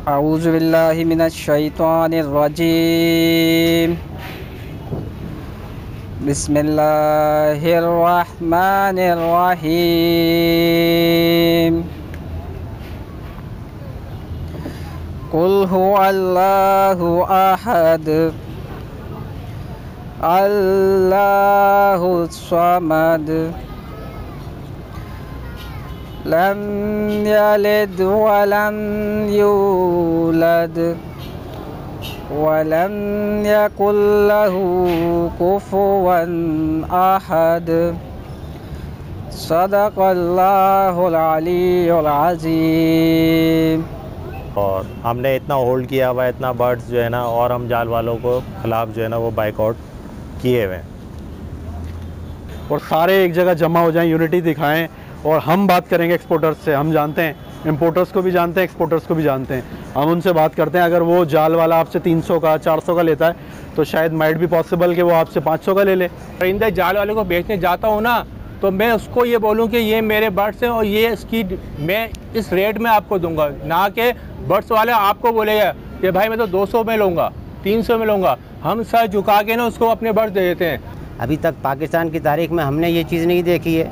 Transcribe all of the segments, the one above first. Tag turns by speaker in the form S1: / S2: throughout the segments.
S1: अऊज़ु बिल्लाहि मिनश शैतानिर रजीम। बिस्मिल्लाहिर रहमानिर रहीम। कुल हुवल्लाहु अहद अल्लाहुस समद लम यलिद वलम यूलद वलम यकुल लहू कुफुवन अहद। सदक़ल्लाहुल अलीयुल अज़ीम।
S2: और हमने इतना होल्ड किया हुआ है, इतना बर्ड्स जो है ना, और हम जाल वालों को ख़िलाफ़ जो है ना वो बाइकआउट किए हुए हैं।
S3: और सारे एक जगह जमा हो जाएं, यूनिटी दिखाएं। और हम बात करेंगे एक्सपोर्टर्स से, हम जानते हैं, इंपोर्टर्स को भी जानते हैं, एक्सपोर्टर्स को भी जानते हैं। हम उनसे बात करते हैं। अगर वो जाल वाला आपसे 300 का 400 का लेता है तो शायद माइट भी पॉसिबल कि वो आपसे 500 का ले ले।
S4: परिंदे जाल वाले को बेचने जाता हूँ ना, तो मैं उसको ये बोलूँ कि ये मेरे बर्ड्स हैं और ये इसकी मैं इस रेट में आपको दूंगा, ना कि बर्ड्स वाले आपको बोलेगा कि भाई मैं तो 200 में लूँगा, 300 में लूँगा। हम सर झुका के ना उसको अपने बर्ड्स दे देते हैं।
S5: अभी तक पाकिस्तान की तारीख में हमने ये चीज़ नहीं देखी है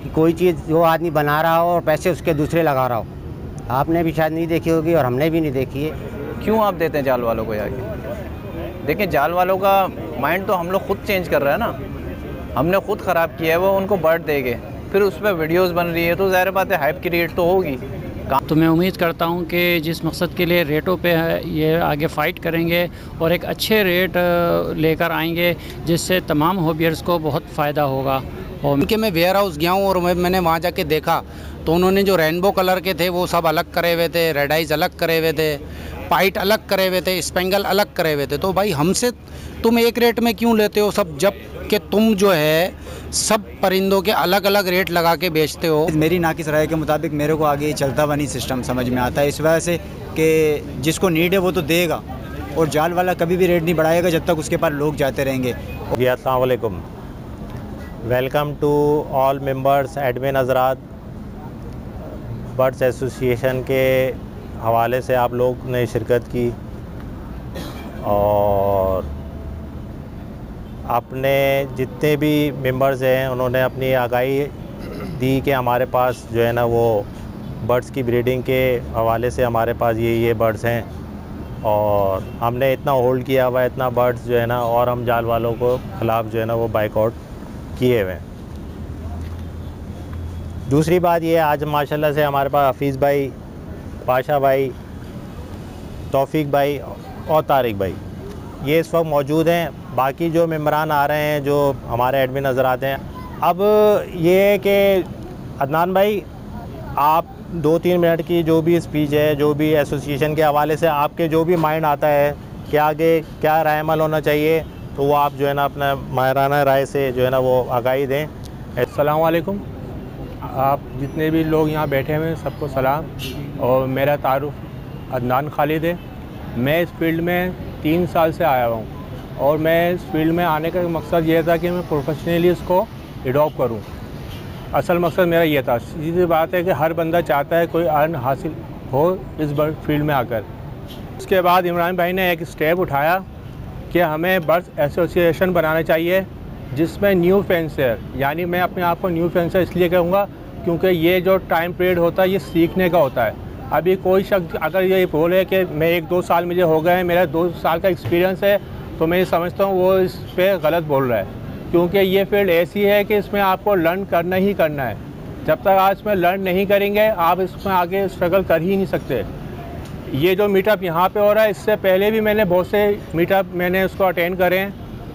S5: कि कोई चीज़ जो आदमी बना रहा हो और पैसे उसके दूसरे लगा रहा हो। आपने भी शायद नहीं देखी होगी और हमने भी नहीं देखी है।
S6: क्यों आप देते हैं जाल वालों को जाके? देखिए, जाल वालों का माइंड तो हम लोग खुद चेंज कर रहे हैं ना, हमने खुद ख़राब किया है। वो उनको बर्ड देंगे, फिर उस पर वीडियोज़ बन रही है, तो ज़ाहिर बात है हाइप क्रिएट तो होगी।
S7: तो मैं उम्मीद करता हूं कि जिस मकसद के लिए रेटों पे ये आगे फ़ाइट करेंगे और एक अच्छे रेट लेकर आएंगे, जिससे तमाम हॉबियर्स को बहुत फ़ायदा होगा। और
S8: उनके मैं वेयर हाउस गया हूँ और मैंने वहाँ जाके देखा तो उन्होंने जो रेनबो कलर के थे वो सब अलग करे हुए थे, रेड आइज अलग करे हुए थे, पाइट अलग करे हुए थे, स्पेंगल अलग करे हुए थे। तो भाई हमसे तुम एक रेट में क्यों लेते हो सब, जब कि तुम जो है सब परिंदों के अलग अलग रेट लगा के बेचते हो।
S9: मेरी नाकिस राय के मुताबिक मेरे को आगे चलता बनी सिस्टम समझ में आता है, इस वजह से कि जिसको नीड है वो तो देगा, और जाल वाला कभी भी रेट नहीं बढ़ाएगा जब तक उसके पास लोग जाते रहेंगे।
S2: अस्सलाम वालेकुम, welcome to all members, admin हज़रात। बर्ड्स एसोसिएशन के हवाले से आप लोग ने शिरकत की और अपने जितने भी मेंबर्स हैं उन्होंने अपनी आगाही दी कि हमारे पास जो है ना वो बर्ड्स की ब्रीडिंग के हवाले से हमारे पास ये बर्ड्स हैं, और हमने इतना होल्ड किया हुआ है, इतना बर्ड्स जो है ना, और हम जाल वालों को ख़िलाफ़ जो है ना वो बाइकआउट किए हुए हैं। दूसरी बात ये, आज माशाल्लाह से हमारे पास हफीज़ भाई, पाशा भाई, तौफीक भाई और तारिक भाई ये इस वक्त मौजूद हैं। बाकी जो मेम्बरान आ रहे हैं, जो हमारे एडमिन नज़र आते हैं। अब ये है कि अदनान भाई, आप 2-3 मिनट की जो भी स्पीच है, जो भी एसोसिएशन के हवाले से आपके जो भी माइंड आता है कि आगे क्या राय अमल होना चाहिए, तो वो आप जो है ना अपना माहिराना राय से जो है ना वो आगाही दें।
S4: अस्सलाम वालेकुम, आप जितने भी लोग यहाँ बैठे हुए हैं सबको सलाम। और मेरा तारुफ़ अदनान खालिद है। मैं इस फील्ड में 3 साल से आया हुआ हूँ और मैं इस फील्ड में आने का मकसद ये था कि मैं प्रोफेशनली इसको एडॉप्ट करूँ। असल मकसद मेरा ये था। सीधी बात है कि हर बंदा चाहता है कोई अर्न हासिल हो इस फील्ड में आकर। उसके बाद इमरान भाई ने एक स्टेप उठाया कि हमें बर्ड्स एसोसिएशन बनाना चाहिए जिसमें न्यू फेंसर, यानी मैं अपने आप को न्यू फेंसर इसलिए कहूँगा क्योंकि ये जो टाइम पीरियड होता है ये सीखने का होता है। अभी कोई शख्स अगर ये बोले कि मैं 1-2 साल मुझे हो गए हैं, मेरा 2 साल का एक्सपीरियंस है, तो मैं ये समझता हूँ वो इस पर गलत बोल रहा है, क्योंकि ये फील्ड ऐसी है कि इसमें आपको लर्न करना ही करना है। जब तक आप इसमें लर्न नहीं करेंगे आप इसमें आगे स्ट्रगल कर ही नहीं सकते। ये जो मीटअप यहाँ पे हो रहा है, इससे पहले भी मैंने बहुत से मीटअप मैंने उसको अटेंड करे हैं।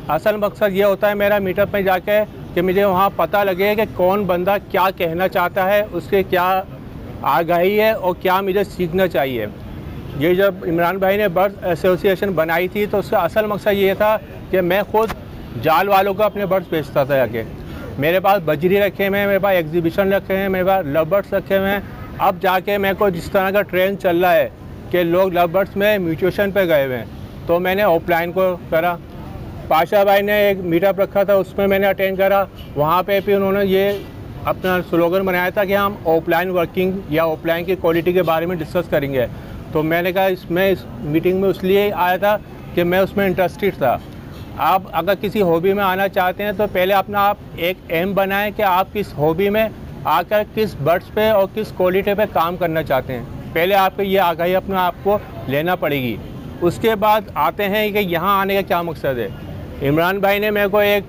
S4: असल मकसद ये होता है मेरा मीटअप में जाके कि मुझे वहाँ पता लगे कि कौन बंदा क्या कहना चाहता है, उसके क्या आगाही है और क्या मुझे सीखना चाहिए। ये जब इमरान भाई ने बर्ड्स एसोसिएशन बनाई थी तो उसका असल मकसद ये था कि मैं ख़ुद जाल वालों को अपने बर्ड्स बेचता था जाके। मेरे पास बजरी रखे हुए हैं, मेरे पास एग्जीबिशन रखे हैं, मेरे पास लव बर्ड्स रखे हुए हैं। अब जाके मेरे को जिस तरह का ट्रेंड चल रहा है कि लोग लव बर्ड्स में म्यूटेशन पे गए हुए हैं, तो मैंने ऑफलाइन को करा। पाशा भाई ने एक मीटअप रखा था, उसमें मैंने अटेंड करा। वहाँ पे भी उन्होंने ये अपना स्लोगन बनाया था कि हम ऑफलाइन वर्किंग या ऑफलाइन की क्वालिटी के बारे में डिस्कस करेंगे। तो मैंने कहा मैं इस मीटिंग में इसलिए आया था कि मैं उसमें इंटरेस्टेड था। आप अगर किसी हॉबी में आना चाहते हैं तो पहले अपना आप एक एम बनाएं कि आप किस हॉबी में आकर किस बर्ड्स पे और किस क्वालिटी पे काम करना चाहते हैं। पहले आपको ये आगाही अपने आप को लेना पड़ेगी। उसके बाद आते हैं कि यहाँ आने का क्या मकसद है। इमरान भाई ने मेरे को एक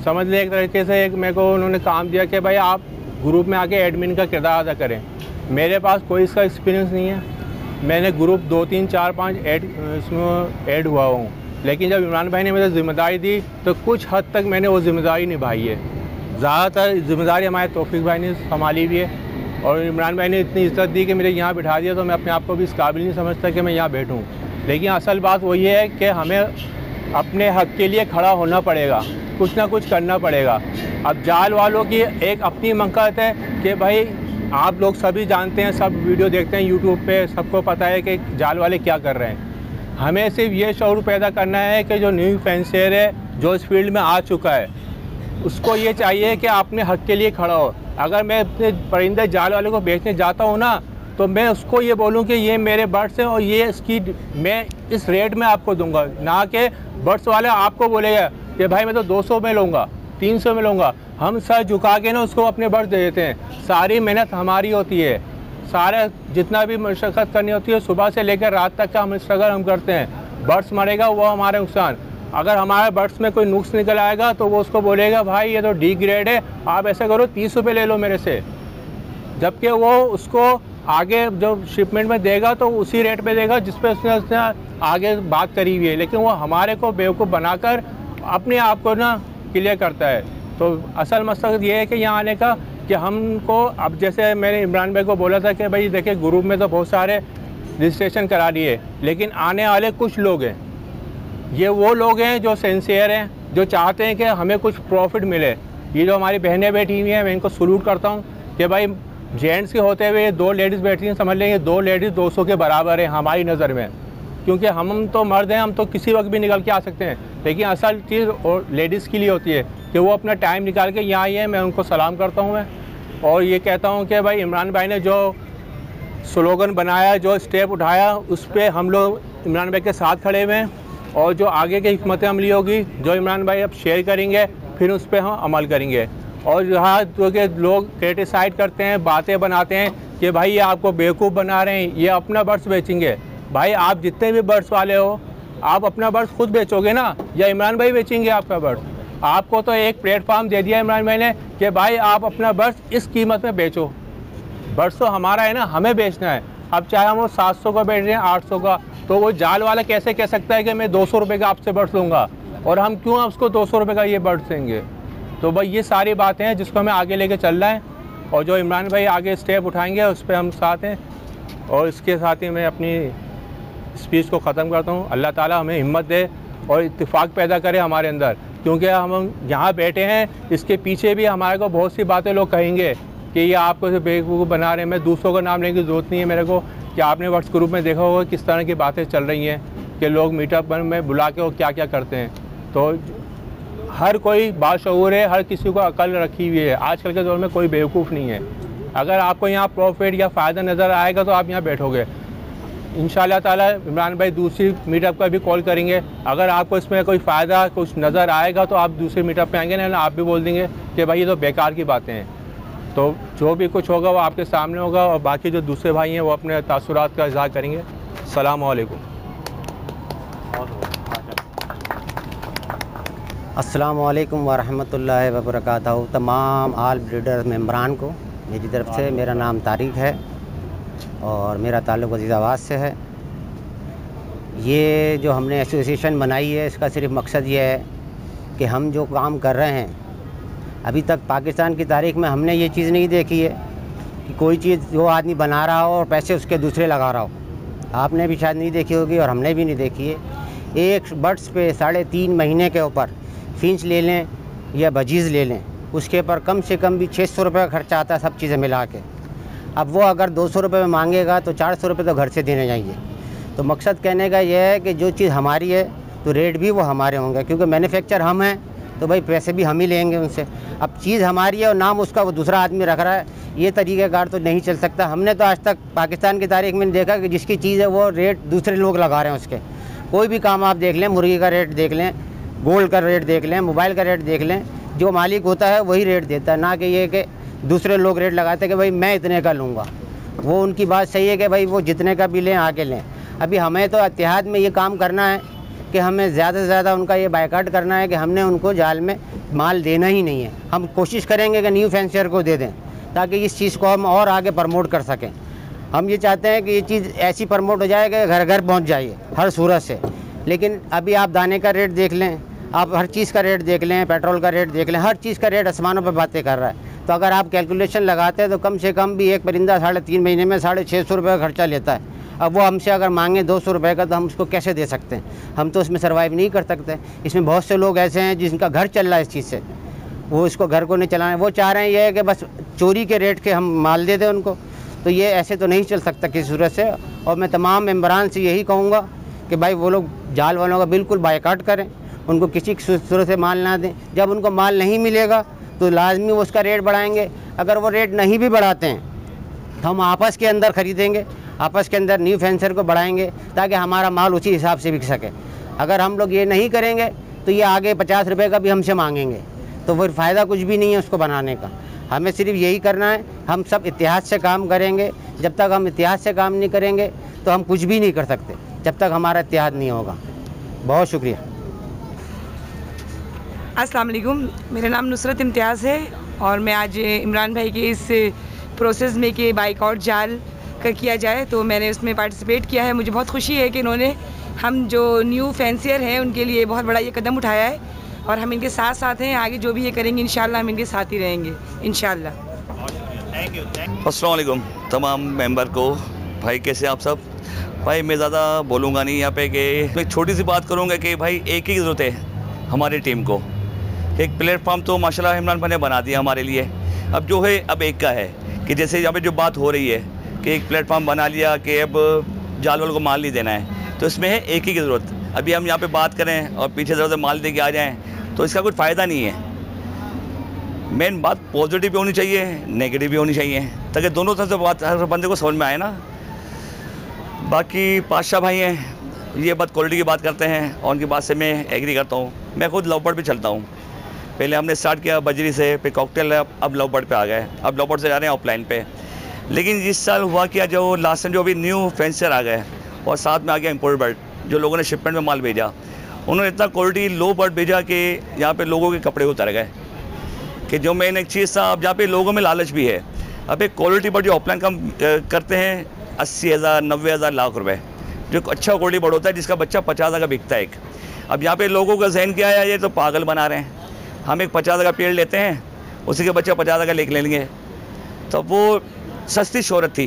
S4: समझ लें एक तरीके से एक मेरे को उन्होंने काम दिया कि भाई आप ग्रुप में आके एडमिन का किरदार अदा करें। मेरे पास कोई इसका एक्सपीरियंस नहीं है, मैंने ग्रुप 2, 3, 4, 5 इसमें ऐड हुआ हूँ, लेकिन जब इमरान भाई ने मुझे ज़िम्मेदारी दी तो कुछ हद तक मैंने वो ज़िम्मेदारी निभाई है। ज़्यादातर ज़िम्मेदारी हमारे तौफीक भाई ने संभाली भी है और इमरान भाई ने इतनी इज्जत दी कि मेरे यहाँ बिठा दिया, तो मैं अपने आप को भी इस काबिल नहीं समझता कि मैं यहाँ बैठूँ। लेकिन असल बात वही है कि हमें अपने हक़ के लिए खड़ा होना पड़ेगा, कुछ ना कुछ करना पड़ेगा। अब जाल वालों की एक अपनी मंकत है कि भाई आप लोग सभी जानते हैं, सब वीडियो देखते हैं यूट्यूब पे, सबको पता है कि जाल वाले क्या कर रहे हैं। हमें सिर्फ ये शऊर पैदा करना है कि जो न्यू फैंसियर है, जो इस फील्ड में आ चुका है, उसको ये चाहिए कि अपने हक़ के लिए खड़ा हो। अगर मैं अपने परिंदे जाल वाले को बेचने जाता हूँ ना, तो मैं उसको ये बोलूँ कि ये मेरे बर्ड्स हैं और ये इसकी मैं इस रेट में आपको दूंगा, ना कि बर्ड्स वाले आपको बोलेगा कि भाई मैं तो 200 में लूँगा, 300 में लूँगा। हम सर झुका के ना उसको अपने बर्ड्स दे देते हैं। सारी मेहनत हमारी होती है, सारे जितना भी मशक्क़त करनी होती है सुबह से लेकर रात तक का हम स्ट्रगल हम करते हैं। बर्ड्स मरेगा वो हमारे नुकसान। अगर हमारे बर्ड्स में कोई नुक्स निकल आएगा तो वो उसको बोलेगा भाई ये तो डी ग्रेड है, आप ऐसा करो 30 रुपये ले लो मेरे से, जबकि वो उसको आगे जो शिपमेंट में देगा तो उसी रेट पे देगा जिस पे उसने आगे बात करी हुई है। लेकिन वो हमारे को बेवकूफ़ बनाकर अपने आप को ना क्लियर करता है। तो असल मकसद ये है कि यहाँ आने का कि हमको अब जैसे मैंने इमरान भाई को बोला था कि भाई देखिए ग्रुप में तो बहुत सारे रजिस्ट्रेशन करा लिए, लेकिन आने वाले कुछ लोग हैं, ये वो लोग हैं जो सिंसियर हैं, जो चाहते हैं कि हमें कुछ प्रॉफिट मिले। ये जो हमारी बहनें बैठी हुई हैं मैं इनको सलूट करता हूँ कि भाई जेंट्स के होते हुए 2 लेडीज़ बैठी हैं, समझ लेंगे 2 लेडीज़ 200 के बराबर है हमारी नज़र में, क्योंकि हम तो मर्द हैं, हम तो किसी वक्त भी निकल के आ सकते हैं। लेकिन असल चीज़ और लेडीज़ के लिए होती है कि वो अपना टाइम निकाल के यहाँ आई है। मैं उनको सलाम करता हूँ मैं, और ये कहता हूँ कि भाई इमरान भाई ने जो स्लोगन बनाया, जो स्टेप उठाया, उस पर हम लोग इमरान भाई के साथ खड़े हुए हैं। और जो आगे की हिकमत अमली होगी जो इमरान भाई अब शेयर करेंगे, फिर उस पर हम अमल करेंगे। और यहाँ जो कि लोग क्रिटिसाइड करते हैं, बातें बनाते हैं कि भाई ये आपको बेवकूफ़ बना रहे हैं, ये अपना बर्ड्स बेचेंगे। भाई आप जितने भी बर्ड्स वाले हो, आप अपना बर्ड्स खुद बेचोगे ना, या इमरान भाई बेचेंगे आपका बर्ड्स? आपको तो एक प्लेटफार्म दे दिया इमरान भाई ने कि भाई आप अपना बर्ड्स इस कीमत में बेचो। बर्ड्स तो हमारा है ना, हमें बेचना है। अब चाहे हम वो 700 का बेच रहे हैं, 800 का, तो वो जाल वाला कैसे कह सकता है कि मैं 200 रुपये का आपसे बर्ड्स लूँगा, और हम क्यों उसको 200 रुपये का ये बर्ड्स देंगे? तो भाई ये सारी बातें हैं जिसको हमें आगे लेके चल रहा है, और जो इमरान भाई आगे स्टेप उठाएंगे उस पर हम साथ हैं। और इसके साथ ही मैं अपनी स्पीच को ख़त्म करता हूँ। अल्लाह ताला हमें हिम्मत दे और इत्तेफाक पैदा करे हमारे अंदर, क्योंकि हम यहाँ बैठे हैं, इसके पीछे भी हमारे को बहुत सी बातें लोग कहेंगे कि ये आपको बेवकूफ़ बना रहे हैं। मैं दूसरों का नाम लेने की ज़रूरत नहीं है मेरे को, कि आपने व्हाट्स ग्रुप में देखा होगा किस तरह की बातें चल रही हैं कि लोग मीटअप में बुला के वो क्या क्या करते हैं। तो हर कोई बाशऊर है, हर किसी को अकल रखी हुई है। आजकल के दौर में कोई बेवकूफ़ नहीं है। अगर आपको यहाँ प्रॉफिट या फ़ायदा नज़र आएगा तो आप यहाँ बैठोगे। इंशाअल्लाह ताला इमरान भाई दूसरी मीटअप का भी कॉल करेंगे। अगर आपको इसमें कोई फ़ायदा कुछ नज़र आएगा तो आप दूसरे मीटअप पे आएंगे, ना आप भी बोल देंगे कि भाई ये तो बेकार की बातें हैं। तो जो भी कुछ होगा वो आपके सामने होगा, और बाकी जो दूसरे भाई हैं वो अपने तासुरात का इज़हार करेंगे। अस्सलाम वालेकुम।
S5: अस्सलाम वालेकुम वरहमतुल्लाहि वबरकातहू। तमाम आल ब्रीडर मेम्बरान को मेरी तरफ से, मेरा नाम तारिक है और मेरा ताल्लुक़ अज़ीज़ाबाद से है। ये जो हमने एसोसिएशन बनाई है, इसका सिर्फ मकसद ये है कि हम जो काम कर रहे हैं, अभी तक पाकिस्तान की तारीख़ में हमने ये चीज़ नहीं देखी है कि कोई चीज़ जो आदमी बना रहा हो और पैसे उसके दूसरे लगा रहा हो। आपने भी शायद नहीं देखी होगी और हमने भी नहीं देखी है। एक बर्ड्स पे 3.5 महीने के ऊपर फिंच ले लें या बजीज़ ले लें, उसके ऊपर कम से कम भी 600 रुपये का खर्चा आता है सब चीज़ें मिला के। अब वो अगर 200 रुपये में मांगेगा तो 400 रुपये तो घर से देने चाहिए। तो मकसद कहने का यह है कि जो चीज़ हमारी है तो रेट भी वो हमारे होंगे, क्योंकि मैन्युफैक्चर हम हैं, तो भाई पैसे भी हम ही लेंगे उनसे। अब चीज़ हमारी है और नाम उसका वो दूसरा आदमी रख रहा है, ये तरीक़ेकार तो नहीं चल सकता। हमने तो आज तक पाकिस्तान की तारीख में देखा कि जिसकी चीज़ है वो रेट दूसरे लोग लगा रहे हैं उसके। कोई भी काम आप देख लें, मुर्गी का रेट देख लें, गोल्ड का रेट देख लें, मोबाइल का रेट देख लें, जो मालिक होता है वही रेट देता है, ना कि ये कि दूसरे लोग रेट लगाते हैं कि भाई मैं इतने का लूँगा। वो उनकी बात सही है कि भाई वो जितने का भी लें आके लें। अभी हमें तो इत्तेहाद में ये काम करना है कि हमें ज़्यादा से ज़्यादा उनका ये बायकाट करना है कि हमने उनको जाल में माल देना ही नहीं है। हम कोशिश करेंगे कि न्यू फैंसियर को दे दें ताकि इस चीज़ को हम और आगे प्रमोट कर सकें। हम ये चाहते हैं कि ये चीज़ ऐसी प्रमोट हो जाए कि घर घर पहुंच जाए हर सूरत से। लेकिन अभी आप दाने का रेट देख लें, आप हर चीज़ का रेट देख लें, पेट्रोल का रेट देख लें, हर चीज़ का रेट आसमानों पर बातें कर रहा है। तो अगर आप कैलकुलेशन लगाते हैं तो कम से कम भी एक परिंदा 3.5 महीने में 650 रुपये का खर्चा लेता है। अब वो हमसे अगर मांगे 200 रुपये का तो हम उसको कैसे दे सकते हैं? हम तो उसमें सर्वाइव नहीं कर सकते। इसमें बहुत से लोग ऐसे हैं जिनका घर चल रहा है इस चीज़ से, वो इसको घर को नहीं चलाना, वो चाह रहे हैं ये है कि बस चोरी के रेट के हम माल दे दें उनको। तो ये ऐसे तो नहीं चल सकता किसी सूरत से। और मैं तमाम मेंबरान से यही कहूँगा कि भाई वो लोग जाल वालों का बिल्कुल बायकाट करें, उनको किसी सूरत से माल ना दें। जब उनको माल नहीं मिलेगा तो लाजमी वो उसका रेट बढ़ाएंगे। अगर वो रेट नहीं भी बढ़ाते हैं तो हम आपस के अंदर ख़रीदेंगे, आपस के अंदर न्यू फैंसर को बढ़ाएंगे ताकि हमारा माल उसी हिसाब से बिक सके। अगर हम लोग ये नहीं करेंगे तो ये आगे 50 रुपये का भी हमसे मांगेंगे, तो फिर फ़ायदा कुछ भी नहीं है उसको बनाने का। हमें सिर्फ यही करना है, हम सब इत्तेहाद से काम करेंगे। जब तक हम इत्तेहाद से काम नहीं करेंगे तो हम कुछ भी नहीं कर सकते, जब तक हमारा इत्तेहाद नहीं होगा। बहुत शुक्रिया।
S10: अस्सलाम वालेकुम, मेरा नाम नुसरत इम्तियाज़ है और मैं आज इमरान भाई के इस प्रोसेस में कि बाइकआउट जाल का किया जाए तो मैंने उसमें पार्टिसिपेट किया है। मुझे बहुत खुशी है कि इन्होंने हम जो न्यू फैंसियर हैं उनके लिए बहुत बड़ा ये कदम उठाया है और हम इनके साथ साथ हैं। आगे जो भी ये करेंगे इंशाल्लाह हम इनके साथ ही रहेंगे इंशाल्लाह।
S11: अस्सलाम वालेकुम तमाम मेंबर को। भाई कैसे आप सब? भाई मैं ज़्यादा बोलूँगा नहीं यहाँ पे, कि मैं छोटी सी बात करूँगा कि भाई एक ही ज़रूरत है हमारी टीम को। एक प्लेटफॉर्म तो माशाल्लाह इमरान भाई ने बना दिया हमारे लिए। अब जो है अब एक का है कि जैसे यहाँ पे जो बात हो रही है कि एक प्लेटफॉर्म बना लिया कि अब जाल वालों को माल नहीं देना है, तो इसमें है एक ही की ज़रूरत। अभी हम यहाँ पे बात करें और पीछे ज़रूरत माल दे के आ जाएँ तो इसका कोई फ़ायदा नहीं है। मेन बात पॉजिटिव भी होनी चाहिए, नेगेटिव भी होनी चाहिए, ताकि दोनों तरफ से बात हर बंदे को समझ में आए ना। बाकी पातशाह भाई हैं, ये बात क्वालिटी की बात करते हैं और उनकी बात से मैं एग्री करता हूँ। मैं खुद लवबर्ड भी चलता हूँ। पहले हमने स्टार्ट किया बजरी से, फिर कॉकटेल, अब लवबर्ड पे आ गए। अब लवबर्ड से जा रहे हैं ऑफलाइन पे। लेकिन इस साल हुआ क्या, जो लास्ट टाइम जो अभी न्यू फैंसर आ गए और साथ में आ गया इम्पोर्ट बर्ड, जो लोगों ने शिपमेंट में माल भेजा, उन्होंने इतना क्वालिटी लो बर्ड भेजा कि यहाँ पे लोगों के कपड़े उतर गए। कि जो मेन एक चीज़ था, अब जहाँ पे लोगों में लालच भी है। अब एक क्वालिटी बर्ड जो ऑफलाइन कम करते हैं 80,000 90,000 लाख रुपए, जो अच्छा क्वालिटी बर्ड होता है जिसका बच्चा 50,000 का बिकता है एक। अब यहाँ पे लोगों का जहन क्या है, ये तो पागल बना रहे हैं। हम एक 50,000 का पेड़ लेते हैं, उसी के बच्चा 50,000 का ले लेंगे, तो वो सस्ती शोहरत थी।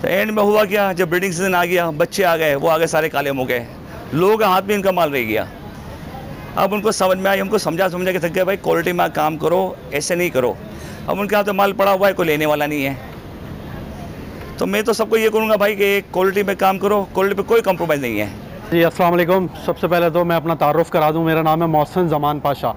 S11: तो एंड में हुआ क्या, जब ब्रीडिंग सीजन आ गया, बच्चे आ गए, वो आ गए सारे काले मुँह गए, लोगों के हाथ में इनका माल रह गया। अब उनको समझ में आई, उनको समझा के थक गया, भाई क्वालिटी में काम करो, ऐसे नहीं करो। अब उनके हाथ में माल पड़ा हुआ है, कोई लेने वाला नहीं है। तो मैं तो सबको ये कहूँगा भाई कि क्वालिटी में काम करो, क्वालिटी पे कोई कम्प्रोमाइज़ नहीं है।
S3: जी अस्सलाम वालेकुम। सबसे पहले तो मैं अपना तारुफ़ करा दूँ, मेरा नाम है मोहसिन ज़मान पाशा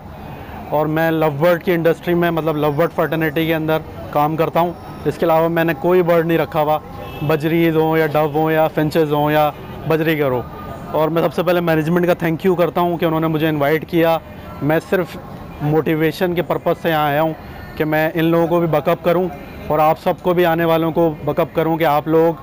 S3: और मैं लवबर्ड की इंडस्ट्री में, मतलब लवबर्ड फर्टर्निटी के अंदर काम करता हूँ। इसके अलावा मैंने कोई बर्ड नहीं रखा हुआ, बजरीज़ हों या डव हों या फिंचेस हों या बजरीगर हो। और मैं सबसे पहले मैनेजमेंट का थैंक यू करता हूँ कि उन्होंने मुझे इनवाइट किया। मैं सिर्फ मोटिवेशन के पर्पज़ से यहाँ आया हूँ कि मैं इन लोगों को भी बकअप करूँ और आप सबको भी आने वालों को बकअप करूँ कि आप लोग,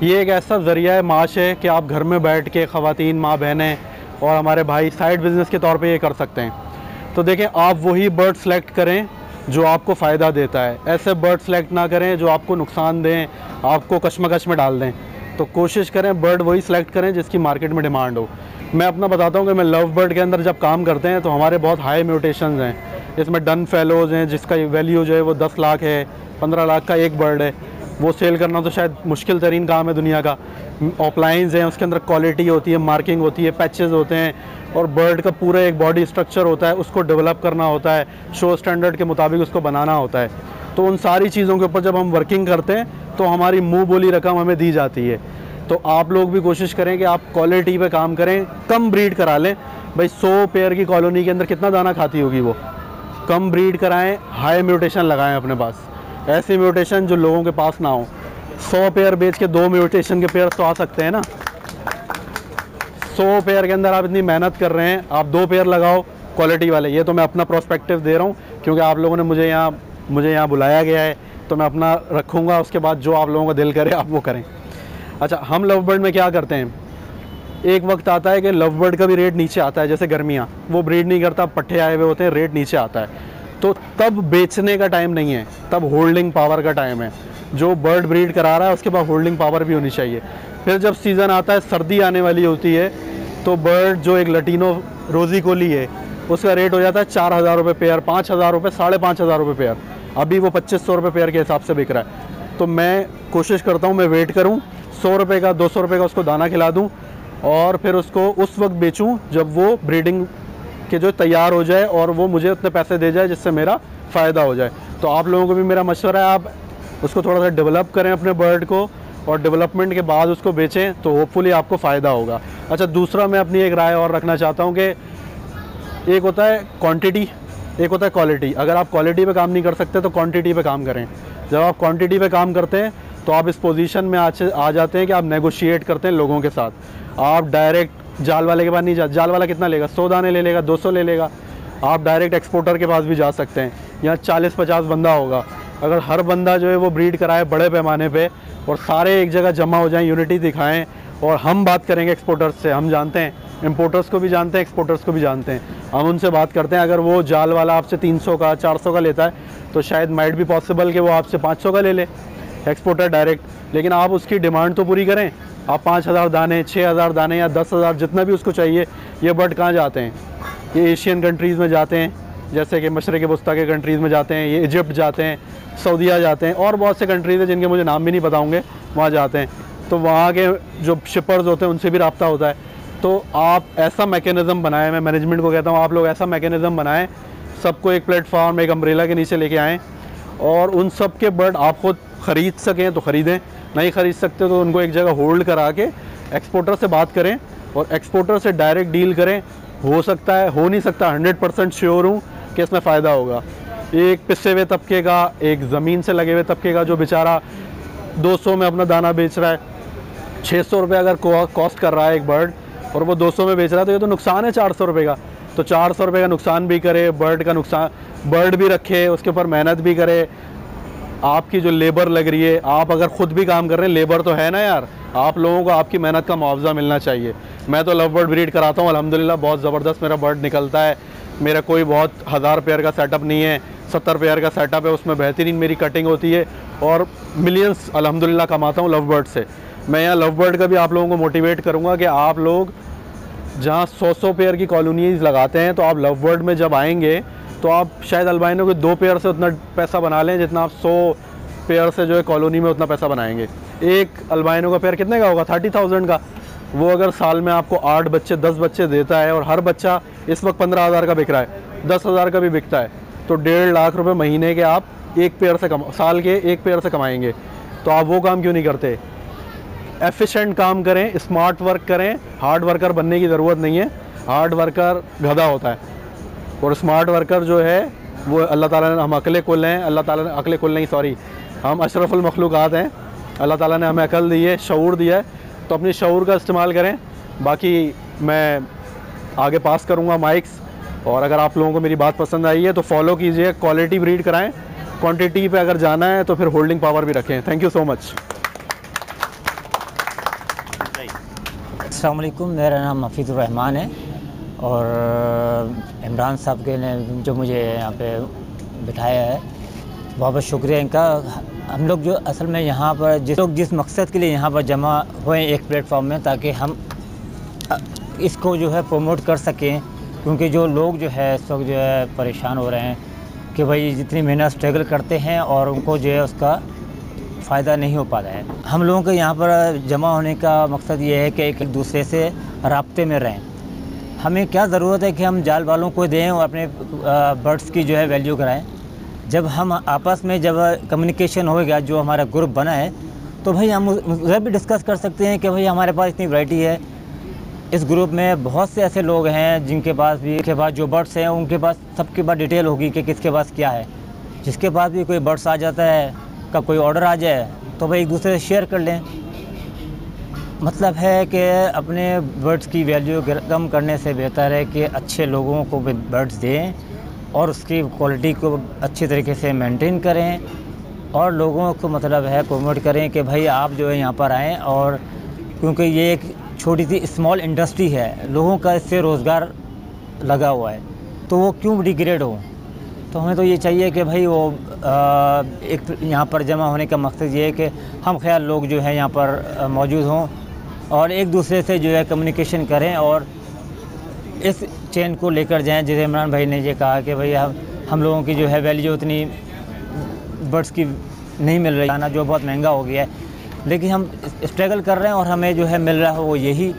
S3: ये एक ऐसा ज़रिया माश है कि आप घर में बैठ के ख़वातीन, माँ बहनें और हमारे भाई साइड बिज़नेस के तौर पे ये कर सकते हैं। तो देखें, आप वही बर्ड सेलेक्ट करें जो आपको फ़ायदा देता है, ऐसे बर्ड सेलेक्ट ना करें जो आपको नुकसान दें, आपको कशमकश में डाल दें। तो कोशिश करें बर्ड वही सेलेक्ट करें जिसकी मार्केट में डिमांड हो। मैं अपना बताता हूँ कि मैं लव बर्ड के अंदर जब काम करते हैं तो हमारे बहुत हाई म्यूटेशंस हैं। इसमें डन फेलोज़ हैं जिसका वैल्यू जो है वो 10 लाख है, 15 लाख का एक बर्ड है। वो सेल करना तो शायद मुश्किल तरीन काम है दुनिया का। ऑफलाइंस हैं, उसके अंदर क्वालिटी होती है, मार्किंग होती है, पैचेस होते हैं और बर्ड का पूरा एक बॉडी स्ट्रक्चर होता है, उसको डेवलप करना होता है, शो स्टैंडर्ड के मुताबिक उसको बनाना होता है। तो उन सारी चीज़ों के ऊपर जब हम वर्किंग करते हैं तो हमारी मुँह बोली रकम हमें दी जाती है। तो आप लोग भी कोशिश करें कि आप क्वालिटी पे काम करें, कम ब्रीड करा लें, भाई 100 पेयर की कॉलोनी के अंदर कितना दाना खाती होगी वो। कम ब्रीड कराएं, हाई म्यूटेशन लगाएं अपने पास, ऐसे म्यूटेशन जो लोगों के पास ना हो। 100 पेयर बेच के 2 म्यूटेशन के पेयर तो आ सकते हैं ना। 100 पेयर के अंदर आप इतनी मेहनत कर रहे हैं, आप 2 पेयर लगाओ क्वालिटी वाले। ये तो मैं अपना प्रोस्पेक्टिव दे रहा हूँ क्योंकि आप लोगों ने मुझे यहाँ बुलाया गया है, तो मैं अपना रखूँगा। उसके बाद जो आप लोगों का दिल करे आप वो करें। अच्छा, हम लव बर्ड में क्या करते हैं, एक वक्त आता है कि लव बर्ड का भी रेट नीचे आता है। जैसे गर्मियाँ, वो ब्रीड नहीं करता, पट्टे आए हुए होते हैं, रेट नीचे आता है। तो तब बेचने का टाइम नहीं है, तब होल्डिंग पावर का टाइम है। जो बर्ड ब्रीड करा रहा है उसके पास होल्डिंग पावर भी होनी चाहिए। फिर जब सीज़न आता है, सर्दी आने वाली होती है, तो बर्ड जो एक लटीनो रोज़ी कोली है उसका रेट हो जाता है 4,000 रुपये पेयर, 5,000 रुपये, 5,500 रुपये पेयर। अभी वो 2,500 रुपये पेयर के हिसाब से बिक रहा है। तो मैं कोशिश करता हूँ, मैं वेट करूँ, 100 रुपये का 200 रुपये का उसको दाना खिला दूँ और फिर उसको उस वक्त बेचूँ जब वो ब्रीडिंग के जो तैयार हो जाए और वो मुझे उतने पैसे दे जाए जिससे मेरा फ़ायदा हो जाए। तो आप लोगों को भी मेरा मशवरा है, आप उसको थोड़ा सा डेवलप करें अपने बर्ड को, और डेवलपमेंट के बाद उसको बेचें तो होपफुली आपको फ़ायदा होगा। अच्छा, दूसरा मैं अपनी एक राय और रखना चाहता हूँ कि एक होता है क्वांटिटी, एक होता है क्वालिटी। अगर आप क्वालिटी पे काम नहीं कर सकते तो क्वांटिटी पे काम करें। जब आप क्वांटिटी पे काम करते हैं तो आप इस पोजीशन में आ जाते हैं कि आप नेगोशिएट करते हैं लोगों के साथ। आप डायरेक्ट जाल वाले के पास नहीं जा, जाल वाला कितना लेगा, 100 दाने ले लेगा, 200 ले लेगा। आप डायरेक्ट एक्सपोर्टर के पास भी जा सकते हैं। यहाँ 40-50 बंदा होगा, अगर हर बंदा जो है वो ब्रीड कराए बड़े पैमाने पे और सारे एक जगह जमा हो जाएं, यूनिटी दिखाएं, और हम बात करेंगे एक्सपोर्टर्स से। हम जानते हैं, इंपोर्टर्स को भी जानते हैं, एक्सपोर्टर्स को भी जानते हैं। हम उनसे बात करते हैं। अगर वो जाल वाला आपसे 300 का 400 का लेता है तो शायद माइट भी पॉसिबल कि वो आपसे 500 का ले ले एक्सपोर्टर डायरेक्ट। लेकिन आप उसकी डिमांड तो पूरी करें। आप 5,000 दाने, 6,000 दाने या 10,000 जितना भी उसको चाहिए। ये बर्ड कहाँ जाते हैं, ये एशियन कंट्रीज़ में जाते हैं, जैसे कि मशरक़ वस्ता के कंट्रीज़ में जाते हैं, ये इजिप्ट जाते हैं, सऊदीया जाते हैं, और बहुत से कंट्रीज़ हैं जिनके मुझे नाम भी नहीं बताऊँगे, वहाँ जाते हैं। तो वहाँ के जो शिपर्स होते हैं उनसे भी रब्ता होता है। तो आप ऐसा मैकेनिज़्म बनाएं, मैं मैनेजमेंट को कहता हूँ आप लोग ऐसा मैकेनिज़्म बनाएं, सबको एक प्लेटफॉर्म, एक अम्ब्रेला के नीचे लेके आएँ और उन सब के बर्ड आप खुद ख़रीद सकें तो ख़रीदें, नहीं ख़रीद सकते तो उनको एक जगह होल्ड करा के एक्सपोर्टर से बात करें और एक्सपोर्टर से डायरेक्ट डील करें। हो सकता है, हो नहीं सकता, 100% श्योर हूँ कि इसमें फ़ायदा होगा। एक पिसे हुए तबके का, एक ज़मीन से लगे हुए तबके का जो बेचारा 200 में अपना दाना बेच रहा है, 600 रुपये अगर कॉस्ट कर रहा है एक बर्ड और वो 200 में बेच रहा है, तो ये तो नुकसान है 400 रुपये का। तो 400 रुपये का नुकसान भी करे, बर्ड का नुकसान, बर्ड भी रखे, उसके ऊपर मेहनत भी करे। आपकी जो लेबर लग रही है, आप अगर ख़ुद भी काम कर रहे हैं, लेबर तो है ना यार, आप लोगों को आपकी मेहनत का मुआवजा मिलना चाहिए। मैं तो लव बर्ड ब्रीड कराता हूँ, अल्हम्दुलिल्लाह बहुत ज़बरदस्त मेरा बर्ड निकलता है। मेरा कोई बहुत 1000 पेयर का सेटअप नहीं है, 70 पेयर का सेटअप है, उसमें बेहतरीन मेरी कटिंग होती है और मिलियंस अल्हम्दुलिल्लाह कमाता हूँ लव बर्ड से। मैं यहाँ लव बर्ड का भी आप लोगों को मोटिवेट करूँगा कि आप लोग जहाँ 100 पेयर की कॉलोनीज़ लगाते हैं, तो आप लव बर्ड में जब आएंगे तो आप शायद अल्बाइनो के 2 पेयर से उतना पैसा बना लें जितना आप 100 पेयर से जो है कॉलोनी में उतना पैसा बनाएंगे। एक अल्बाइनो का पेयर कितने का होगा, 30,000 का। वो अगर साल में आपको 8 बच्चे 10 बच्चे देता है और हर बच्चा इस वक्त 15,000 का बिक रहा है, 10,000 का भी बिकता है, तो 1.5 लाख रुपए महीने के आप एक पेयर से साल के एक पेयर से कमाएंगे। तो आप वो काम क्यों नहीं करते? एफिशिएंट काम करें, स्मार्ट वर्क करें। हार्ड वर्कर बनने की ज़रूरत नहीं है, हार्ड वर्कर गधा होता है और स्मार्ट वर्कर जो है वो अल्लाह ताला ने, हम अकले कुल हैं, अल्लाह ताला ने अकले कुल नहीं सॉरी हम अशरफुल मखलूक़ात हैं। अल्लाह ताला ने हमें अकल दी है, शऊर दिया है, तो अपनी शऊर का इस्तेमाल करें। बाकी मैं आगे पास करूँगा माइक्स, और अगर आप लोगों को मेरी बात पसंद आई है तो फॉलो कीजिए, क्वालिटी ब्रीड कराएं, क्वांटिटी पे अगर जाना है तो फिर होल्डिंग पावर भी रखें। Thank you so much.
S12: अस्सलाम वालेकुम, मेरा नाम हफीज़ुर रहमान है और इमरान साहब के ने जो मुझे यहाँ पे बिठाया है, बहुत बहुत शुक्रिया इनका। हम लोग जो असल में यहाँ पर जिस मकसद के लिए यहाँ पर जमा हुए एक प्लेटफॉर्म में, ताकि हम इसको जो है प्रमोट कर सकें, क्योंकि जो लोग जो है इस वक्त जो है परेशान हो रहे हैं कि भाई जितनी मेहनत स्ट्रगल करते हैं और उनको जो है उसका फ़ायदा नहीं हो पाता है। हम लोगों के यहाँ पर जमा होने का मकसद ये है कि एक दूसरे से राब्ते में रहें। हमें क्या ज़रूरत है कि हम जाल वालों को दें और अपने बर्ड्स की जो है वैल्यू कराएं। जब हम आपस में जब कम्युनिकेशन होगा, जो हमारा ग्रुप बना है, तो भाई हम उधर भी डिस्कस कर सकते हैं कि भाई हमारे पास इतनी वैरायटी है, इस ग्रुप में बहुत से ऐसे लोग हैं जिनके पास भी के पास जो बर्ड्स हैं उनके पास सबके पास डिटेल होगी कि किसके पास क्या है। जिसके पास भी कोई बर्ड्स आ जाता है, का कोई ऑर्डर आ जाए तो भाई एक दूसरे से शेयर कर लें। मतलब है कि अपने बर्ड्स की वैल्यू कम करने से बेहतर है कि अच्छे लोगों को बर्ड्स दें और उसकी क्वालिटी को अच्छी तरीके से मेंटेन करें और लोगों को मतलब है प्रमोट करें कि भाई आप जो है यहाँ पर आएँ। और क्योंकि ये एक छोटी सी स्मॉल इंडस्ट्री है, लोगों का इससे रोज़गार लगा हुआ है, तो वो क्यों डिग्रेड हो। तो हमें तो ये चाहिए कि भाई वो एक यहाँ पर जमा होने का मकसद ये है कि हम ख्याल लोग जो है यहाँ पर मौजूद हों और एक दूसरे से जो है कम्युनिकेशन करें और इस चेन को लेकर जाएं। जैसे इमरान भाई ने ये कहा कि भाई हम लोगों की जो है वैल्यू उतनी बर्ड्स की नहीं मिल रही, खाना जो बहुत महंगा हो गया है, लेकिन हम स्ट्रगल कर रहे हैं और हमें जो है मिल रहा है वो यही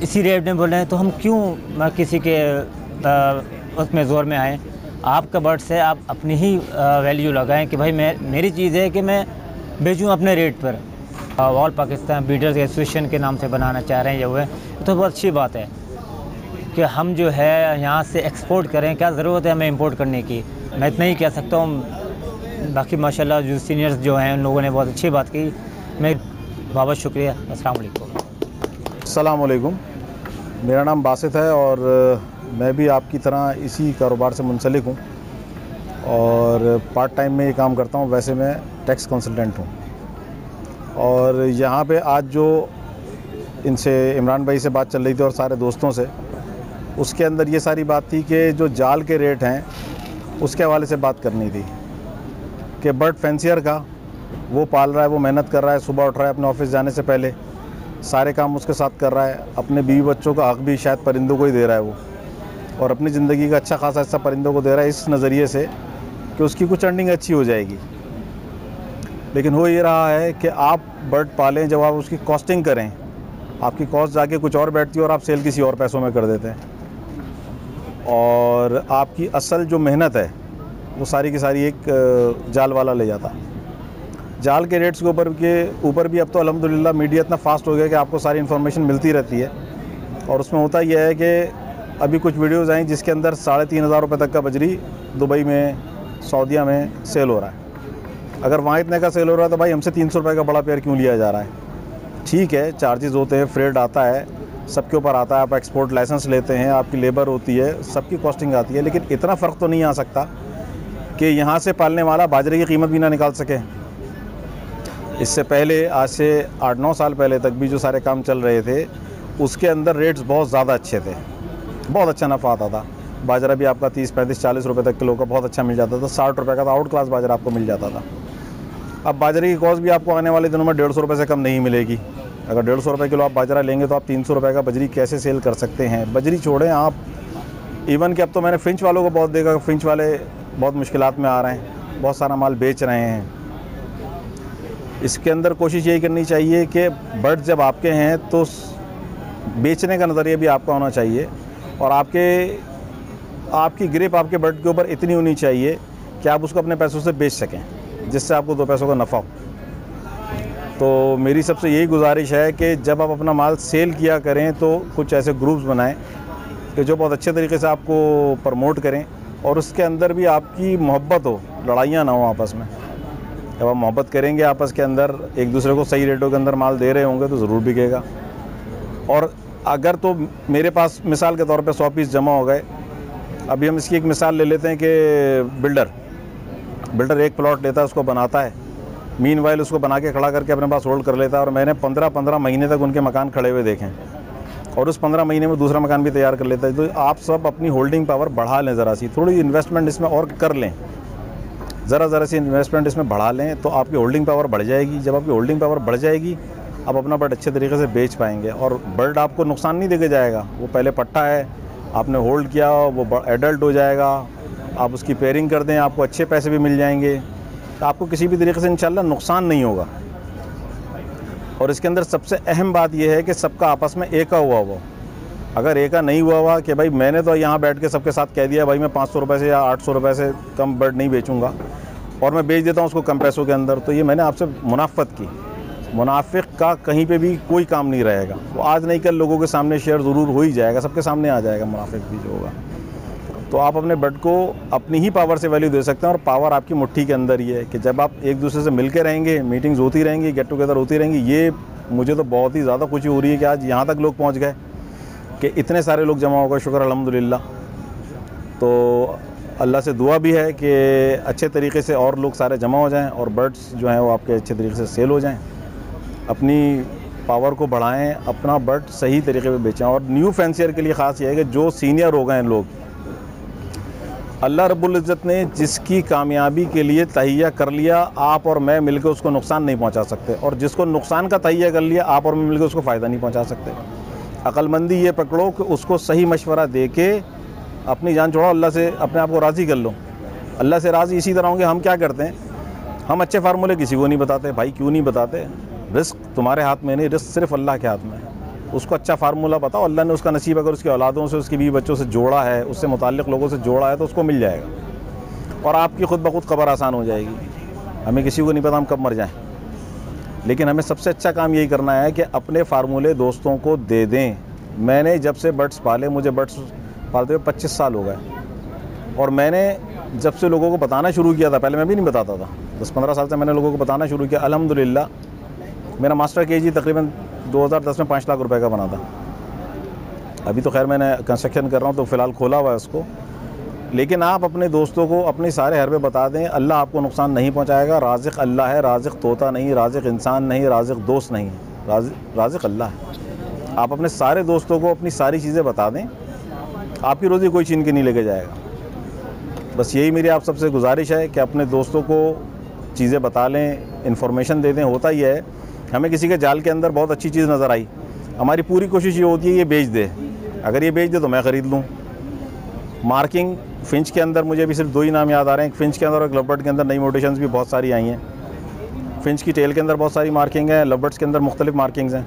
S12: इसी रेट में बोल रहे हैं। तो हम क्यों किसी के उसमें ज़ोर में आएँ। आपका बर्ड्स है, आप अपनी ही वैल्यू लगाएं कि भाई मेरी चीज़ है कि मैं बेचूं अपने रेट पर। ऑल पाकिस्तान ब्रीडर्स एसोसिएशन के नाम से बनाना चाह रहे हैं ये हुए, तो बहुत अच्छी बात है कि हम जो है यहाँ से एक्सपोर्ट करें। क्या ज़रूरत है हमें इंपोर्ट करने की, मैं इतना ही कह सकता हूँ। बाकी माशाल्लाह जो सीनियर्स जो हैं उन लोगों ने बहुत अच्छी बात की। मैं बहुत शुक्रिया। अस्सलाम वालेकुम।
S13: अस्सलाम वालेकुम। मेरा नाम बासित है और मैं भी आपकी तरह इसी कारोबार से मुंसलिक हूँ और पार्ट टाइम में ये काम करता हूँ। वैसे मैं टैक्स कंसल्टेंट हूँ और यहाँ पे आज जो इनसे इमरान भाई से बात चल रही थी और सारे दोस्तों से, उसके अंदर ये सारी बात थी कि जो जाल के रेट हैं उसके हवाले से बात करनी थी कि बर्ड फैंसियर का वो पाल रहा है, वो मेहनत कर रहा है, सुबह उठ रहा है अपने ऑफिस जाने से पहले, सारे काम उसके साथ कर रहा है, अपने बीवी बच्चों का हक भी शायद परिंदों को ही दे रहा है वो, और अपनी ज़िंदगी का अच्छा खासा हिस्सा परिंदों को दे रहा है इस नज़रिए से कि उसकी कुछ अर्निंग अच्छी हो जाएगी। लेकिन हो ये रहा है कि आप बर्ड पालें, जब आप उसकी कॉस्टिंग करें, आपकी कॉस्ट जाके कुछ और बैठती है और आप सेल किसी और पैसों में कर देते हैं और आपकी असल जो मेहनत है वो सारी की सारी एक जाल वाला ले जाता। जाल के रेट्स के ऊपर भी अब तो अल्हम्दुलिल्लाह मीडिया इतना फास्ट हो गया कि आपको सारी इन्फॉर्मेशन मिलती रहती है और उसमें होता यह है कि अभी कुछ वीडियोज़ आई जिसके अंदर 3,500 रुपये तक का बजरी दुबई में, सऊदीया में सेल हो रहा है। अगर वहाँ इतने का सेल हो रहा है तो भाई हमसे 300 रुपये का बड़ा पेयर क्यों लिया जा रहा है। ठीक है, चार्जेस होते हैं, फ्रेट आता है, सबके ऊपर आता है, आप एक्सपोर्ट लाइसेंस लेते हैं, आपकी लेबर होती है, सबकी कॉस्टिंग आती है, लेकिन इतना फ़र्क तो नहीं आ सकता कि यहाँ से पालने वाला बाजरे की कीमत भी ना निकाल सके। इससे पहले आज से 8-9 साल पहले तक भी जो सारे काम चल रहे थे उसके अंदर रेट्स बहुत ज़्यादा अच्छे थे, बहुत अच्छा नफ़ा आता था। बाजरा भी आपका 30, 35, 40 रुपये तक किलो का बहुत अच्छा मिल जाता था। 60 रुपये का तो आउट क्लास बाजरा आपको मिल जाता था। अब बाजरे की कॉस्ट भी आपको आने वाले दिनों में 150 रुपये से कम नहीं मिलेगी। अगर 150 रुपये किलो आप बाजरा लेंगे तो आप 300 रुपये का बजरी कैसे सेल कर सकते हैं। बजरी छोड़ें आप, इवन कि अब तो मैंने फिंच वालों को बहुत देखा, फिंच वाले बहुत मुश्किलात में आ रहे हैं, बहुत सारा माल बेच रहे हैं। इसके अंदर कोशिश यही करनी चाहिए कि बर्ड जब आपके हैं तो बेचने का नज़रिया भी आपका होना चाहिए और आपकी ग्रिप आपके बर्ड के ऊपर इतनी होनी चाहिए कि आप उसको अपने पैसों से बेच सकें, जिससे आपको 2 पैसों का नफ़ा हो। तो मेरी सबसे यही गुजारिश है कि जब आप अपना माल सेल किया करें तो कुछ ऐसे ग्रुप्स बनाएं कि जो बहुत अच्छे तरीके से आपको प्रमोट करें और उसके अंदर भी आपकी मोहब्बत हो, लड़ाइयाँ ना हो आपस में। जब आप मोहब्बत करेंगे आपस के अंदर, एक दूसरे को सही रेटों के अंदर माल दे रहे होंगे तो ज़रूर बिकेगा। और अगर तो मेरे पास मिसाल के तौर पे 100 पीस जमा हो गए, अभी हम इसकी एक मिसाल ले लेते हैं कि बिल्डर एक प्लॉट लेता है, उसको बनाता है, मीनवाइल उसको बना के खड़ा करके अपने पास होल्ड कर लेता है और मैंने 15 महीने तक उनके मकान खड़े हुए देखें और उस 15 महीने में दूसरा मकान भी तैयार कर लेता है। तो आप सब अपनी होल्डिंग पावर बढ़ा लें, ज़रा सी थोड़ी इन्वेस्टमेंट इसमें और कर लें, ज़रा सी इन्वेस्टमेंट इसमें बढ़ा लें तो आपकी होल्डिंग पावर बढ़ जाएगी। जब आपकी होल्डिंग पावर बढ़ जाएगी आप अपना बर्ड अच्छे तरीके से बेच पाएंगे और बर्ड आपको नुकसान नहीं देके जाएगा। वो पहले पट्टा है, आपने होल्ड किया, वो एडल्ट हो जाएगा, आप उसकी पेयरिंग कर दें, आपको अच्छे पैसे भी मिल जाएंगे, तो आपको किसी भी तरीके से इंशाल्लाह नुकसान नहीं होगा। और इसके अंदर सबसे अहम बात यह है कि सबका आपस में एका हुआ हो। अगर एका नहीं हुआ कि भाई मैंने तो यहाँ बैठ के सबके साथ कह दिया भाई मैं 500 रुपये से या 800 रुपये से कम बर्ड नहीं बेचूंगा और मैं बेच देता हूँ उसको कम पैसों के अंदर, तो ये मैंने आपसे मुनाफत की। मुनाफिक का कहीं पे भी कोई काम नहीं रहेगा। वो आज नहीं कल लोगों के सामने शेयर ज़रूर हो ही जाएगा, सबके सामने आ जाएगा मुनाफिक भी जो होगा। तो आप अपने बट को अपनी ही पावर से वैल्यू दे सकते हैं, और पावर आपकी मुट्ठी के अंदर ही है कि जब आप एक दूसरे से मिलके रहेंगे, मीटिंग्स होती रहेंगी, गेट टुगेदर होती रहेंगी। ये मुझे तो बहुत ही ज़्यादा खुशी हो रही है कि आज यहाँ तक लोग पहुँच गए कि इतने सारे लोग जमा हो गए, शुक्र अल्हम्दुलिल्लाह। तो अल्लाह से दुआ भी है कि अच्छे तरीके से और लोग सारे जमा हो जाएं और बर्ड्स जो हैं वो आपके अच्छे तरीके से सेल हो जाएं, अपनी पावर को बढ़ाएं, अपना बर्ड सही तरीके पे बेचें। और न्यू फैंसियर के लिए ख़ास ये है कि जो सीनियर हो गए हैं लोग, अल्लाह रब्बुल इज़्ज़त ने जिसकी कामयाबी के लिए तहिया कर लिया, आप और मैं मिलकर उसको नुकसान नहीं पहुंचा सकते, और जिसको नुकसान का तहिया कर लिया, आप और मैं मिलकर उसको फ़ायदा नहीं पहुंचा सकते। अक्लमंदी ये पकड़ो कि उसको सही मशवरा दे के अपनी जान छोड़ो, अल्लाह से अपने आप को राज़ी कर लो। अल्लाह से राज़ी इसी तरह होंगे। हम क्या करते हैं, हम अच्छे फार्मूले किसी को नहीं बताते। भाई क्यों नहीं बताते? रिस्क तुम्हारे हाथ में नहीं, रिस्क सिर्फ अल्लाह के हाथ में है। उसको अच्छा फार्मूला बताओ, अल्लाह ने उसका नसीब अगर उसकी औलादों से, उसकी बीवी बच्चों से जोड़ा है, उससे मुताल्लिक़ लोगों से जोड़ा है, तो उसको मिल जाएगा और आपकी खुद ब खुद ख़बर आसान हो जाएगी। हमें किसी को नहीं पता हम कब मर जाएं, लेकिन हमें सबसे अच्छा काम यही करना है कि अपने फार्मूले दोस्तों को दे दें। मैंने जब से बर्ड्स पाले, मुझे बर्ड्स पालते हुए 25 साल हो गए, और मैंने जब से लोगों को बताना शुरू किया था, पहले मैं भी नहीं बताता था, 10-15 साल से मैंने लोगों को बताना शुरू किया। अल्हम्दुलिल्लाह मेरा मास्टर केजी तकरीबन 2010 में 5 लाख रुपए का बना था। अभी तो खैर मैंने कंस्ट्रक्शन कर रहा हूँ तो फ़िलहाल खोला हुआ है उसको। लेकिन आप अपने दोस्तों को अपने सारे हरबे बता दें, अल्लाह आपको नुकसान नहीं पहुँचाएगा। राज़िक़ अल्लाह है, राज़िक़ तोता नहीं, राज़िक़ इंसान नहीं, राज़िक़ दोस्त नहीं, राज़िक़ अल्लाह है। आप अपने सारे दोस्तों को अपनी सारी चीज़ें बता दें, आपकी रोज़ी कोई छीन के नहीं लेके जाएगा। बस यही मेरी आप सबसे गुजारिश है कि अपने दोस्तों को चीज़ें बता लें, इन्फॉर्मेशन दे दें। होता ही है, हमें किसी के जाल के अंदर बहुत अच्छी चीज़ नज़र आई, हमारी पूरी कोशिश ये होती है ये बेच दे, अगर ये बेच दे तो मैं ख़रीद लूँ। मार्किंग फिंच के अंदर मुझे भी सिर्फ 2 ही नाम याद आ रहे हैं, एक फिंच के अंदर और एक लवबर्ड के अंदर। नई मोटेशंस भी बहुत सारी आई हैं। फिंच की टेल के अंदर बहुत सारी मार्किंग है, लवबर्ड्स के अंदर मुख्तलिफ मार्किंग्स हैं।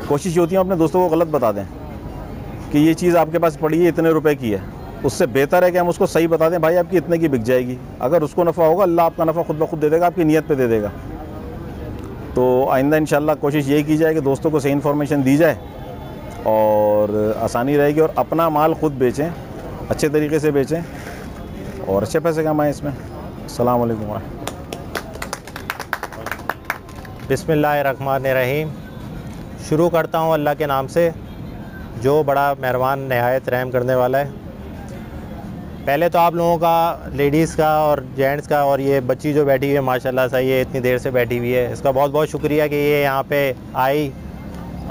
S13: कोशिश ये होती है अपने दोस्तों को गलत बता दें कि ये चीज़ आपके पास पड़ी है, इतने रुपए की है। उससे बेहतर है कि हम उसको सही बता दें, भाई आपकी इतने की बिक जाएगी। अगर उसको नफ़ा होगा, अल्लाह आपका नफ़ा खुद ब खुद दे देगा, आपकी नीयत पे दे देगा। तो आइंदा इंशाल्लाह कोशिश यही की जाए कि दोस्तों को सही इन्फॉर्मेशन दी जाए और आसानी रहेगी, और अपना माल खुद बेचें, अच्छे तरीके से बेचें और अच्छे पैसे कमाएं इसमें। अस्सलाम वालेकुम।
S2: बिस्मिल्लाहिर्रहमानिर्रहीम। शुरू करता हूँ अल्लाह के नाम से, जो बड़ा मेहरबान नहायत रहम करने वाला है। पहले तो आप लोगों का, लेडीज़ का और जेंट्स का, और ये बच्ची जो बैठी हुई है माशाल्लाह से, ये इतनी देर से बैठी हुई है, इसका बहुत बहुत शुक्रिया कि ये यहाँ पे आई।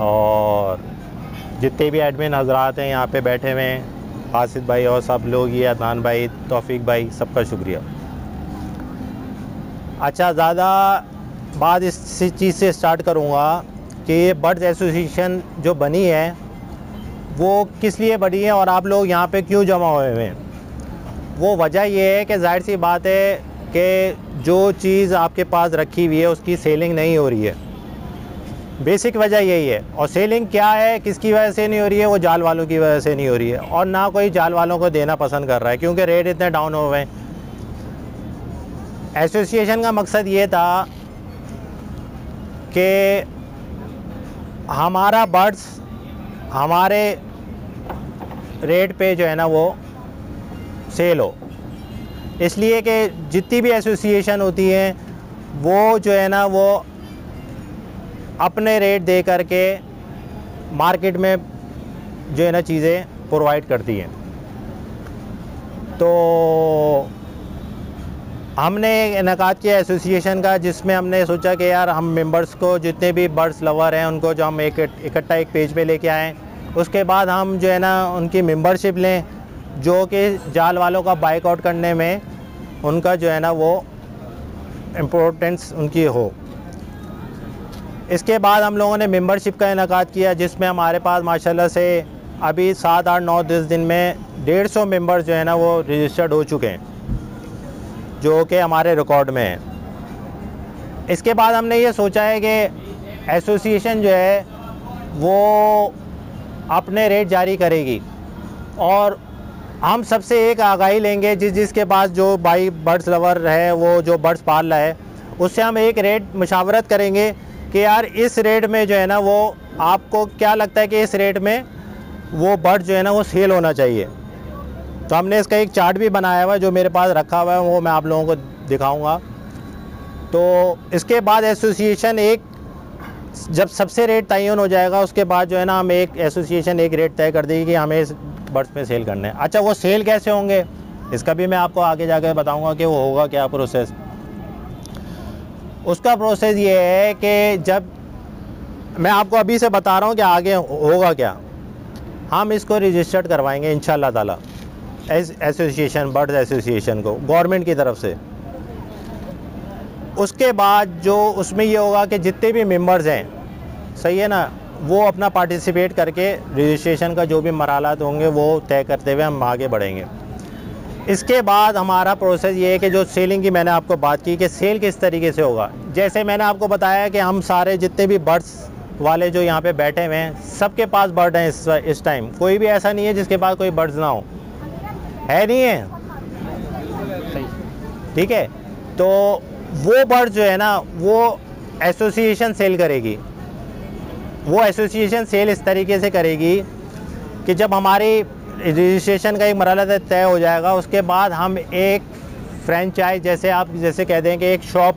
S2: और जितने भी एडमिन हजरात हैं यहाँ पे बैठे हुए हैं, आसिफ भाई और सब लोग, ये अदनान भाई, तौफीक भाई, सबका शुक्रिया। अच्छा, ज़्यादा बात इस चीज़ से स्टार्ट करूँगा कि ये बर्ड्स एसोसिएशन जो बनी है वो किस लिए बनी है और आप लोग यहाँ पे क्यों जमा हुए हैं। वो वजह ये है कि जाहिर सी बात है कि जो चीज़ आपके पास रखी हुई है उसकी सेलिंग नहीं हो रही है, बेसिक वजह यही है। और सेलिंग क्या है, किसकी वजह से नहीं हो रही है? वो जाल वालों की वजह से नहीं हो रही है, और ना कोई जाल वालों को देना पसंद कर रहा है क्योंकि रेट इतने डाउन हो गए। एसोसिएशन का मकसद ये था कि हमारा बर्ड्स हमारे रेट पे जो है ना वो सेल हो, इसलिए कि जितनी भी एसोसिएशन होती हैं वो जो है ना वो अपने रेट दे करके मार्केट में जो है ना चीज़ें प्रोवाइड करती हैं। तो हमने इनकाद किया एसोसिएशन का, जिसमें हमने सोचा कि यार हम मेंबर्स को, जितने भी बर्ड्स लवर हैं उनको जो हम इकट्ठा एक पेज पे लेके आएँ, उसके बाद हम जो है ना उनकी मेंबरशिप लें, जो कि जाल वालों का बाइकआउट करने में उनका जो है ना वो इम्पोर्टेंस उनकी हो। इसके बाद हम लोगों ने मेंबरशिप का इनकाद किया, जिसमें हमारे पास माशाल्लाह से अभी 7, 8, 9, 10 दिन में 150 मेंबर्स जो है ना वो रजिस्टर्ड हो चुके हैं, जो कि हमारे रिकॉर्ड में है। इसके बाद हमने ये सोचा है कि एसोसिएशन जो है वो अपने रेट जारी करेगी, और हम सबसे एक आगाही लेंगे, जिसके पास जो भाई बर्ड्स लवर है, वो जो बर्ड्स पाल रहा है, उससे हम एक रेट मुशावरत करेंगे कि यार इस रेट में जो है ना वो आपको क्या लगता है कि इस रेट में वो बर्ड जो है ना वो सेल होना चाहिए। तो हमने इसका एक चार्ट भी बनाया हुआ है जो मेरे पास रखा हुआ है, वो मैं आप लोगों को दिखाऊंगा। तो इसके बाद एसोसिएशन एक जब सबसे रेट तयन हो जाएगा उसके बाद जो है ना हम एक एसोसिएशन एक रेट तय कर देगी कि हमें इस बर्ड्स में सेल करने हैं। अच्छा, वो सेल कैसे होंगे इसका भी मैं आपको आगे जाकर बताऊंगा कि वो होगा क्या प्रोसेस। उसका प्रोसेस ये है कि जब मैं आपको अभी से बता रहा हूँ कि आगे होगा क्या। हम इसको रजिस्टर्ड करवाएंगे इंशाल्लाह ताला एसोसिएशन, बर्ड एसोसिएशन को गवर्नमेंट की तरफ से। उसके बाद जो उसमें ये होगा कि जितने भी मेंबर्स हैं, सही है ना, वो अपना पार्टिसिपेट करके रजिस्ट्रेशन का जो भी मराहलात होंगे वो तय करते हुए हम आगे बढ़ेंगे। इसके बाद हमारा प्रोसेस ये है कि जो सेलिंग की मैंने आपको बात की कि सेल किस तरीके से होगा। जैसे मैंने आपको बताया कि हम सारे जितने भी बर्ड्स वाले जो यहाँ पे बैठे हुए हैं सबके पास बर्ड हैं इस टाइम। कोई भी ऐसा नहीं है जिसके पास कोई बर्ड्स ना हो, है नहीं है, ठीक है। तो वो बर्ड जो है ना वो एसोसिएशन सेल करेगी। वो एसोसिएशन सेल इस तरीके से करेगी कि जब हमारी रजिस्ट्रेशन का एक मरहला तय हो जाएगा उसके बाद हम एक फ्रेंचाइज जैसे आप जैसे कह दें कि एक शॉप,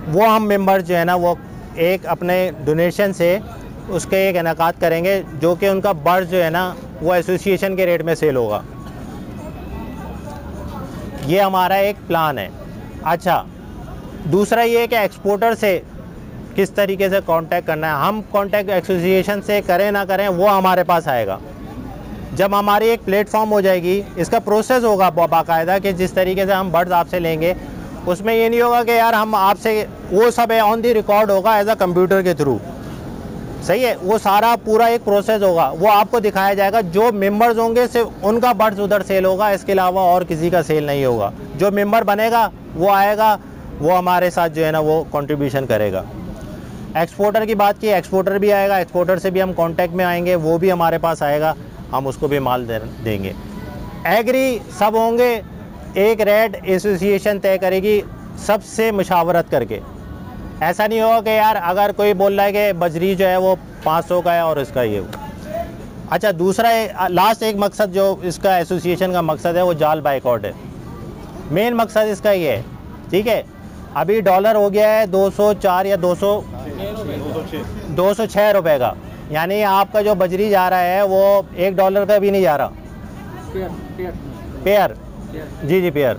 S2: वो हम मेंबर जो है ना वो एक अपने डोनेशन से उसके एक इनेकाद करेंगे जो कि उनका बर्ड जो है ना वो एसोसिएशन के रेट में सेल होगा। ये हमारा एक प्लान है। अच्छा, दूसरा ये है कि एक्सपोर्टर से किस तरीके से कांटेक्ट करना है। हम कांटेक्ट एसोसिएशन से करें ना करें वो हमारे पास आएगा। जब हमारी एक प्लेटफॉर्म हो जाएगी, इसका प्रोसेस होगा बाकायदा कि जिस तरीके से हम बर्ड्स आपसे लेंगे उसमें ये नहीं होगा कि यार हम आपसे, वो सब है ऑन दी रिकॉर्ड होगा एज अ कंप्यूटर के थ्रू, सही है। वो सारा पूरा एक प्रोसेस होगा, वो आपको दिखाया जाएगा। जो मेंबर्स होंगे सिर्फ उनका बर्ड्स उधर सेल होगा, इसके अलावा और किसी का सेल नहीं होगा। जो मेंबर बनेगा वो आएगा, वो हमारे साथ जो है ना वो कंट्रीब्यूशन करेगा। एक्सपोर्टर की बात की, एक्सपोर्टर भी आएगा, एक्सपोर्टर से भी हम कांटेक्ट में आएंगे, वो भी हमारे पास आएगा, हम उसको भी माल देंगे। एग्री सब होंगे, एक रेट एसोसिएशन तय करेगी सबसे मुशावरत करके। ऐसा नहीं होगा कि यार अगर कोई बोल रहा है कि बजरी जो है वो 500 का है और इसका ये। अच्छा, दूसरा लास्ट एक मकसद जो इसका एसोसिएशन का मकसद है वो जाल बाइकआउट है। मेन मकसद इसका ये है, ठीक है। अभी डॉलर हो गया है 204 या 206 रुपए का, यानी आपका जो बजरी जा रहा है वो $1 का भी नहीं जा रहा। पेयर जी पेयर।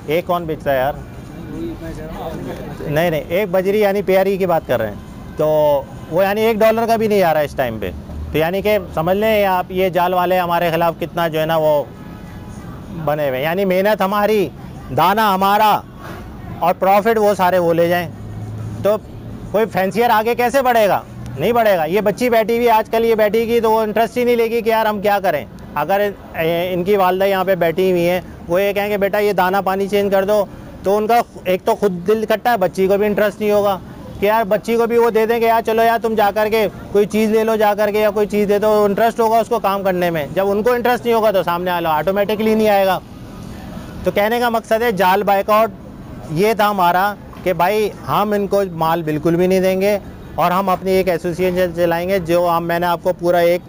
S2: एक कौन बेचता है यार? नहीं, एक बजरी यानी पेयर ही की बात कर रहे हैं। तो वो यानी $1 का भी नहीं आ रहा इस टाइम पे। तो यानी कि समझ लें आप, ये जाल वाले हमारे ख़िलाफ़ कितना जो है ना वो बने हुए। यानी मेहनत हमारी, दाना हमारा और प्रॉफिट वो सारे वो ले जाएं। तो कोई फैंसियर आगे कैसे बढ़ेगा? नहीं बढ़ेगा। ये बच्ची बैठी हुई आजकल ये बैठेगी तो वो इंटरेस्ट ही नहीं लेगी कि यार हम क्या करें। अगर इनकी वालदा यहाँ पे बैठी हुई हैं, वो ये कहेंगे बेटा ये दाना पानी चेंज कर दो, तो उनका एक तो खुद दिल कट्टा है, बच्ची को भी इंटरेस्ट नहीं होगा कि यार बच्ची को भी वो दे देंगे, यार चलो यार तुम जा कर के कोई चीज़ ले लो, जा कर के या कोई चीज़ दे दो, इंटरेस्ट होगा उसको काम करने में। जब उनको इंटरेस्ट नहीं होगा तो सामने वाला ऑटोमेटिकली नहीं आएगा। तो कहने का मकसद है जाल बाइकआउट ये था हमारा कि भाई हम इनको माल बिल्कुल भी नहीं देंगे और हम अपनी एक एसोसिएशन चलाएंगे जो मैंने आपको पूरा एक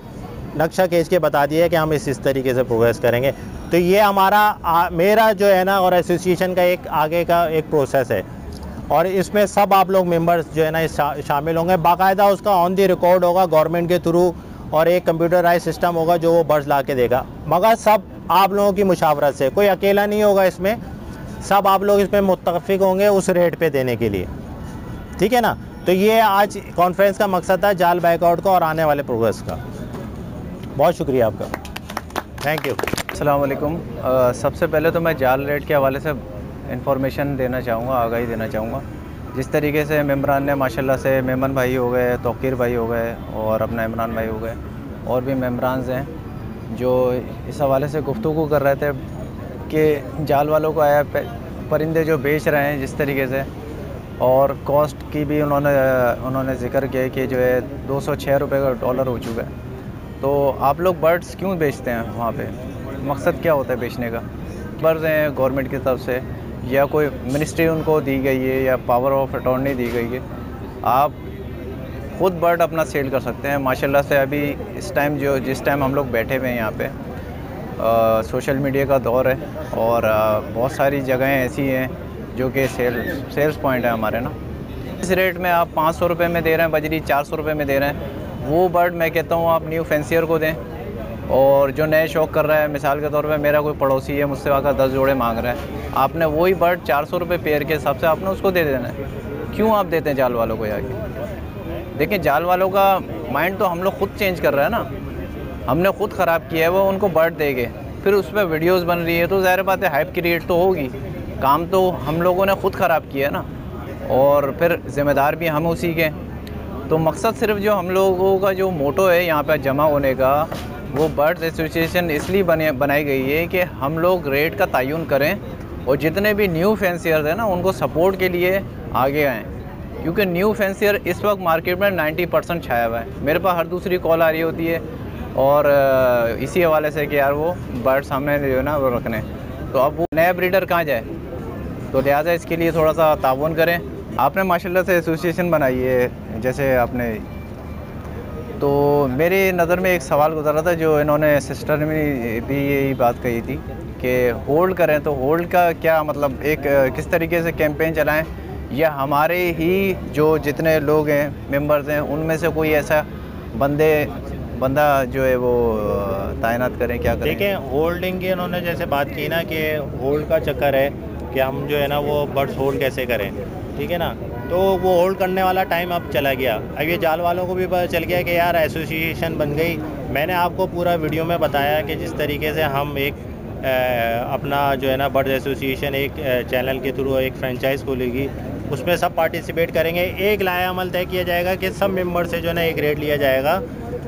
S2: नक्शा खींच के बता दिया है कि हम इस तरीके से प्रोग्रेस करेंगे। तो ये हमारा मेरा जो है ना और एसोसिएशन का एक आगे का एक प्रोसेस है और इसमें सब आप लोग मेंबर्स जो है ना शामिल होंगे। बाकायदा उसका ऑन दी रिकॉर्ड होगा गवर्नमेंट के थ्रू और एक कंप्यूटराइज सिस्टम होगा जो वो बर्ड्स ला के देगा, मगर सब आप लोगों की मुशावरत से, कोई अकेला नहीं होगा इसमें, सब आप लोग इसमें मुत्तफिक होंगे उस रेट पे देने के लिए, ठीक है ना। तो ये आज कॉन्फ्रेंस का मकसद था जाल बाइकआउट का और आने वाले प्रोग्रेस का। बहुत शुक्रिया आपका, थैंक यू।
S6: अस्सलाम वालेकुम। सबसे पहले तो मैं जाल रेट के हवाले से इंफॉर्मेशन देना चाहूँगा, आगाही देना चाहूँगा। जिस तरीके से मेम्बरान ने माशाल्लाह से मेमन भाई हो गए, तौकीर भाई हो गए और अपना इमरान भाई हो गए और भी मेम्बरान हैं जो इस हवाले से गुफ्तगू कर रहे थे कि जाल वालों को आया परिंदे जो बेच रहे हैं जिस तरीके से, और कॉस्ट की भी उन्होंने ज़िक्र किया कि जो है 206 रुपये का $1 हो चुका है। तो आप लोग बर्ड्स क्यों बेचते हैं वहाँ पे? मकसद क्या होता है बेचने का? बर्ड्स हैं गवर्नमेंट की तरफ से या कोई मिनिस्ट्री उनको दी गई है या पावर ऑफ अटॉर्नी दी गई है, आप खुद बर्ड अपना सेल कर सकते हैं। माशाल्लाह से अभी इस टाइम जिस टाइम हम लोग बैठे हुए हैं यहाँ पे सोशल मीडिया का दौर है और बहुत सारी जगहें ऐसी हैं जो कि सेल्स पॉइंट है हमारे ना। इस रेट में आप 500 रुपये में दे रहे हैं बजरी, 400 रुपये में दे रहे हैं। वो बर्ड मैं कहता हूँ आप न्यू फैंसियर को दें, और जो नए शौक़ कर रहा है, मिसाल के तौर पे मेरा कोई पड़ोसी है मुझसे आकर 10 जोड़े मांग रहा है, आपने वही बर्ड 400 रुपये पेयर के हिसाब से आपने उसको दे देना है। क्यों आप देते हैं जाल वालों को आगे? देखिए जाल वालों का माइंड तो हम लोग खुद चेंज कर रहे हैं ना, हमने खुद ख़राब किया है। वो उनको बर्ड देंगे, फिर उस पर वीडियोज़ बन रही है, तो ज़ाहिर बात है हाइप क्रिएट तो होगी। काम तो हम लोगों ने खुद ख़राब किया है ना, और फिर ज़िम्मेदार भी हम उसी के। तो मकसद सिर्फ जो हम लोगों का जो मोटो है यहाँ पर जमा होने का, वो बर्ड्स एसोसिएशन इसलिए बनाई गई है कि हम लोग रेट का तयन करें और जितने भी न्यू फैंसियर्स हैं ना उनको सपोर्ट के लिए आगे आएँ, क्योंकि न्यू फैंसियर इस वक्त मार्केट में 90% छाया हुआ है। मेरे पास हर दूसरी कॉल आ रही होती है और इसी हवाले से कि यार वो बर्ड सामने जो है ना वो रखने, तो अब वो नया ब्रीडर कहाँ जाए, तो लिहाजा इसके लिए थोड़ा सा ताउन करें। आपने माशाल्लाह से एसोसिएशन बनाई है जैसे आपने, तो मेरी नज़र में एक सवाल गुजरा था जो इन्होंने सिस्टर ने भी यही बात कही थी कि होल्ड करें, तो होल्ड का क्या मतलब, एक किस तरीके से कैंपेन चलाएं, या हमारे ही जो जितने लोग हैं मेंबर्स हैं उनमें से कोई ऐसा बंदा जो है वो तैनात करें, क्या करें?
S2: देखिए होल्डिंग की उन्होंने जैसे बात की ना कि होल्ड का चक्कर है कि हम जो है ना वो बर्ड्स होल्ड कैसे करें, ठीक है ना, तो वो होल्ड करने वाला टाइम अब चला गया। अब ये जाल वालों को भी पता चल गया कि यार एसोसिएशन बन गई। मैंने आपको पूरा वीडियो में बताया कि जिस तरीके से हम एक अपना जो है ना बर्ड एसोसिएशन एक चैनल के थ्रू एक फ्रेंचाइज खोलेगी, उसमें सब पार्टिसिपेट करेंगे। एक लाया अमल तय किया जाएगा कि सब मेंबर से जो है ना एक रेट लिया जाएगा,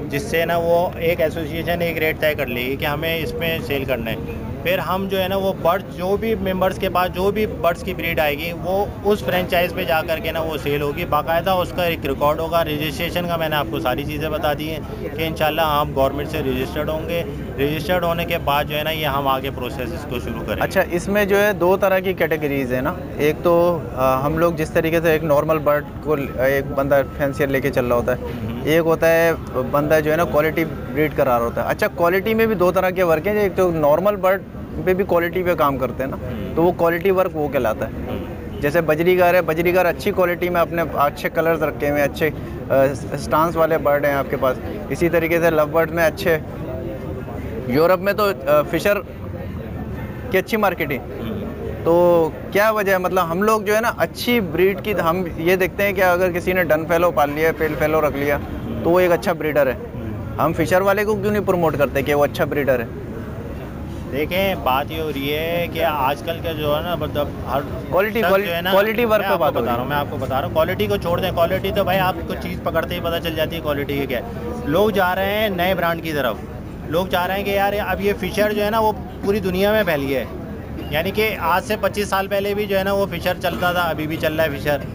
S2: जिससे ना वो एक एसोसिएशन एक रेट तय कर लेगी कि हमें इसमें सेल करना है। फिर हम जो है ना वो बर्ड्स जो भी मेंबर्स के पास जो भी बर्ड्स की ब्रीड आएगी वो उस फ्रेंचाइज पे जा कर के ना वो सेल होगी। बाकायदा उसका एक रिकॉर्ड होगा। रजिस्ट्रेशन का मैंने आपको सारी चीज़ें बता दी हैं कि इंशाल्लाह हम गवर्नमेंट से रजिस्टर्ड होंगे। रजिस्टर्ड होने के बाद जो है ना ये हम आगे प्रोसेस इसको शुरू करें।
S6: अच्छा, इसमें जो है 2 तरह की कैटेगरीज है ना। एक तो हम लोग जिस तरीके से एक नॉर्मल बर्ड को एक बंदा फैंसियर लेके चल रहा होता है, एक होता है बंदा जो है ना क्वालिटी ब्रीड करा रहा होता है। अच्छा, क्वालिटी में भी 2 तरह के वर्क हैं। एक तो नॉर्मल बर्ड पे भी क्वालिटी पे काम करते हैं ना, तो वो क्वालिटी वर्क वो कहलाता है। जैसे बजरीगार है, बजरीगार अच्छी क्वालिटी में अपने अच्छे कलर्स रखे हुए हैं, अच्छे स्टांस वाले बर्ड हैं आपके पास। इसी तरीके से लव बर्ड में अच्छे, यूरोप में तो फिशर की अच्छी मार्केटिंग। तो क्या वजह है, मतलब हम लोग जो है ना अच्छी ब्रीड की हम ये देखते हैं कि अगर किसी ने डन फेलो पाल लिया, पेल फेलो रख लिया, तो वो एक अच्छा ब्रीडर है। हम फिशर वाले को क्यों नहीं प्रमोट करते कि वो अच्छा ब्रीडर है?
S2: देखें, बात ये हो रही है कि आजकल का जो है ना मतलब हर
S6: क्वालिटी वर्क पे बात
S2: बता रहा हूँ, मैं आपको बता रहा हूँ। क्वालिटी को छोड़ दें, क्वालिटी तो भाई आपको चीज़ पकड़ते ही पता चल जाती है क्वालिटी की क्या है। लोग जा रहे हैं नए ब्रांड की तरफ, लोग चाह रहे हैं कि यार अब ये फ़िशर जो है ना वो पूरी दुनिया में फैली है। यानी कि आज से 25 साल पहले भी जो है ना वो फ़िशर चलता था, अभी भी चल रहा है फ़िशर।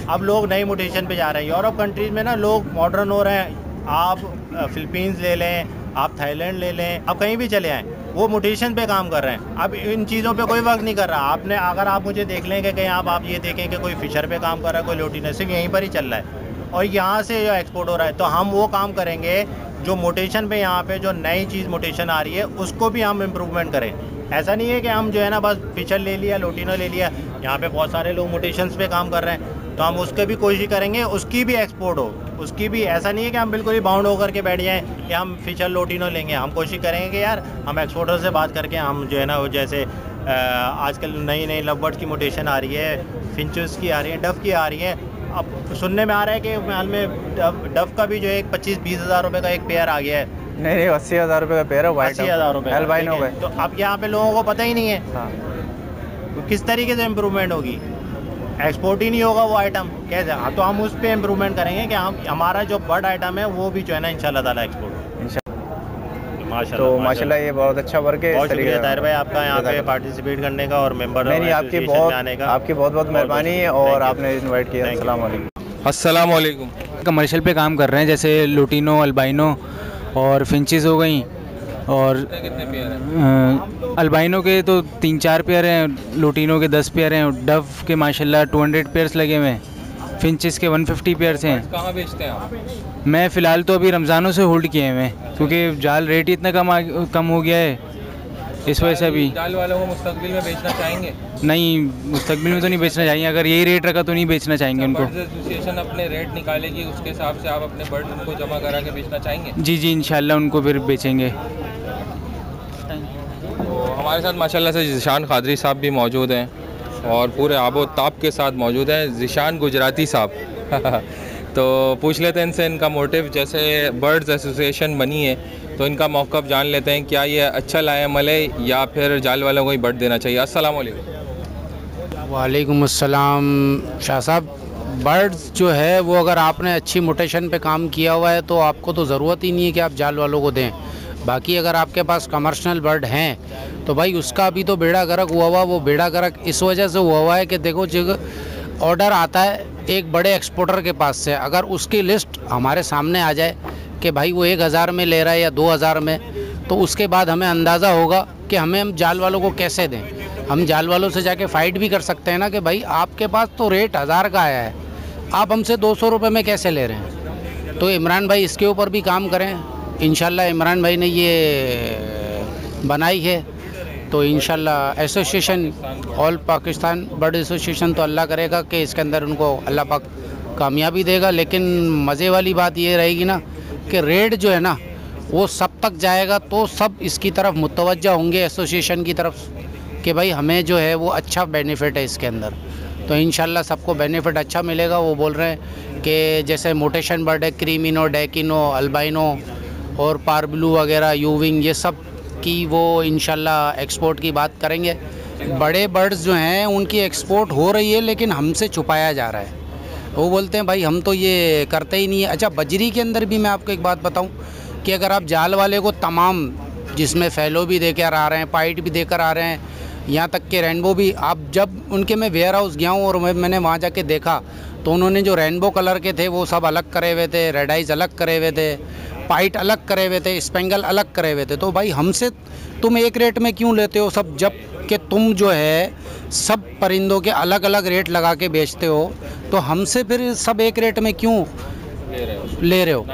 S2: अब लोग नई म्यूटेशन पे जा रहे हैं। यूरोप कंट्रीज़ में ना लोग मॉडर्न हो रहे हैं। आप फ़िलीपींस ले लें, आप थाईलैंड ले लें, आप कहीं भी चले आएँ, वो म्यूटेशन पे काम कर रहे हैं। अब इन चीज़ों पे कोई वर्क नहीं कर रहा। आपने अगर आप मुझे देख लें कि कहीं आप ये देखें कि कोई फ़िशर पे काम कर रहा है, कोई लोटिनो, सिर्फ यहीं पर ही चल रहा है और यहाँ से जो एक्सपोर्ट हो रहा है। तो हम वो काम करेंगे जो म्यूटेशन पे यहाँ पे जो नई चीज़ म्यूटेशन आ रही है उसको भी हम इम्प्रूवमेंट करें। ऐसा नहीं है कि हम जो है ना बस फ़िशर ले लिया, लोटिनो ले लिया। यहाँ पे बहुत सारे लोग म्यूटेशंस पे काम कर रहे हैं, तो हम उसके भी कोशिश करेंगे उसकी भी एक्सपोर्ट हो, उसकी भी। ऐसा नहीं है कि हम बिल्कुल ही बाउंड होकर के बैठ जाएँ कि हम फ़िशर लोटिनो लेंगे। हम कोशिश करेंगे कि यार हम एक्सपोर्टर से बात करके हम जो है ना वो जैसे आजकल नई नई लव बर्ड्स की म्यूटेशन आ रही है, फिंचेस की आ रही है, डव की आ रही है। अब सुनने में आ रहा है कि हाल में डव का भी जो है 25-20 हज़ार रुपये का एक पेयर आ गया है।
S6: नहीं, 80,000 रुपये का पेयर है, वाइट
S2: 80,000 रुपये
S6: एल्बाइनो का।
S2: तो अब यहाँ पे लोगों को पता ही नहीं है।
S6: हाँ।
S2: तो किस तरीके से इम्प्रूवमेंट होगी? एक्सपोर्ट ही नहीं होगा वो आइटम कैसे? हाँ, तो हम उस पर इम्प्रूवमेंट करेंगे कि हम हमारा जो बर्ड आइटम है वो भी जो है ना इंशाल्लाह ताला एक्सपोर्ट हो।
S6: तो माशाल्लाह ये बहुत अच्छा वर्क है।
S2: बहुत शुक्रिया ताहिर भाई आपका यहाँ पे पार्टिसिपेट करने का और मेंबर
S6: नहीं, आपकी बहुत मेहरबानी है और आपने इन्वाइट किया। अस्सलाम वालेकुम।
S14: अस्सलाम वालेकुम। कमर्शियल पे काम कर रहे हैं, जैसे लुटिनो, अल्बाइनो और फिंचेस हो गई, और अल्बाइनो के तो 3-4 पेयर हैं, लुटिनो के 10 पेयर हैं, डव के माशाल्लाह 200 पेयर्स लगे हुए हैं, फिंचेस के 150 पेयर्स हैं।
S4: कहाँ बेचते हैं आप?
S14: मैं फ़िलहाल तो अभी रमज़ानों से होल्ड किए हैं क्योंकि जाल रेट ही इतना कम हो गया है, इस वजह से अभी।
S4: जाल वालों को मुस्तकबिल में बेचना चाहेंगे?
S14: नहीं, मुस्तकबिल में तो नहीं बेचना चाहिए। अगर यही रेट रखा तो नहीं बेचना चाहेंगे उनको।
S4: बर्ड्स एसोसिएशन अपने रेट निकालेगी, उसके हिसाब से आप अपने बर्ड उनको जमा करा के बेचना चाहेंगे?
S14: जी जी, इंशाल्लाह उनको फिर बेचेंगे।
S4: तो हमारे साथ माशाल्लाह से ज़िशान क़ादरी साहब भी मौजूद हैं और पूरे आबो ताब के साथ मौजूद हैं, ज़िशान गुजराती साहब। तो पूछ लेते हैं इनसे इनका मोटिव, जैसे बर्ड्स एसोसिएशन बनी है तो इनका मौक़िफ़ जान लेते हैं, क्या ये अच्छा लाएअमल है या फिर जाल वालों को ही बर्ड देना चाहिए। अस्सलाम वालेकुम।
S8: वालेकुम अस्सलाम। शाह साहब, बर्ड्स जो है वो अगर आपने अच्छी मोटेशन पे काम किया हुआ है तो आपको तो ज़रूरत ही नहीं है कि आप जाल वालों को दें। बाकी अगर आपके पास कमर्शियल बर्ड हैं तो भाई उसका भी तो बेड़ा गर्क हुआ हुआ। वो बेड़ा गर्क इस वजह से हुआ हुआ है कि देखो, जो ऑर्डर आता है एक बड़े एक्सपोर्टर के पास से, अगर उसकी लिस्ट हमारे सामने आ जाए कि भाई वो 1000 में ले रहा है या 2000 में, तो उसके बाद हमें अंदाज़ा होगा कि हम जाल वालों को कैसे दें। हम जाल वालों से जाके फ़ाइट भी कर सकते हैं ना कि भाई आपके पास तो रेट 1000 का आया है, आप हमसे 200 रुपये में कैसे ले रहे हैं। तो इमरान भाई इसके ऊपर भी काम करें। इंशाल्लाह इमरान भाई ने ये बनाई है तो इंशाल्लाह association all Pakistan bird association, तो अल्लाह करेगा कि इसके अंदर उनको अल्लाह पाक कामयाबी देगा। लेकिन मज़े वाली बात ये रहेगी ना कि रेट जो है ना वो सब तक जाएगा तो सब इसकी तरफ मुतवज्जा होंगे एसोसिएशन की तरफ कि भाई हमें जो है वो अच्छा बेनिफिट है इसके अंदर। तो इंशाल्लाह सबको बेनिफिट अच्छा मिलेगा। वो बोल रहे हैं कि जैसे मोटेशन बर्ड है, क्रीमिनो, डेकिनो, अल्बाइनो और पारब्लू वगैरह, यूविंग, ये सब की वो इंशाल्लाह एक्सपोर्ट की बात करेंगे। बड़े बर्ड्स जो हैं उनकी एक्सपोर्ट हो रही है लेकिन हमसे छुपाया जा रहा है। वो बोलते हैं भाई हम तो ये करते ही नहीं है। अच्छा, बजरी के अंदर भी मैं आपको एक बात बताऊं कि अगर आप जाल वाले को तमाम, जिसमें फैलो भी देकर आ रहे हैं, पाइट भी देकर आ रहे हैं, यहाँ तक के रेनबो भी, आप जब उनके मैं वेयर हाउस गया हूँ और मैंने वहाँ जाके देखा तो उन्होंने जो रेनबो कलर के थे वो सब अलग करे हुए थे, रेड आइज अलग करे हुए थे, पाइट अलग करे हुए थे, स्पेंगल अलग करे हुए थे। तो भाई हमसे तुम एक रेट में क्यों लेते हो सब, जब कि तुम जो है सब परिंदों के अलग अलग रेट लगा के बेचते हो, तो हमसे फिर सब एक रेट में क्यों ले रहे हो।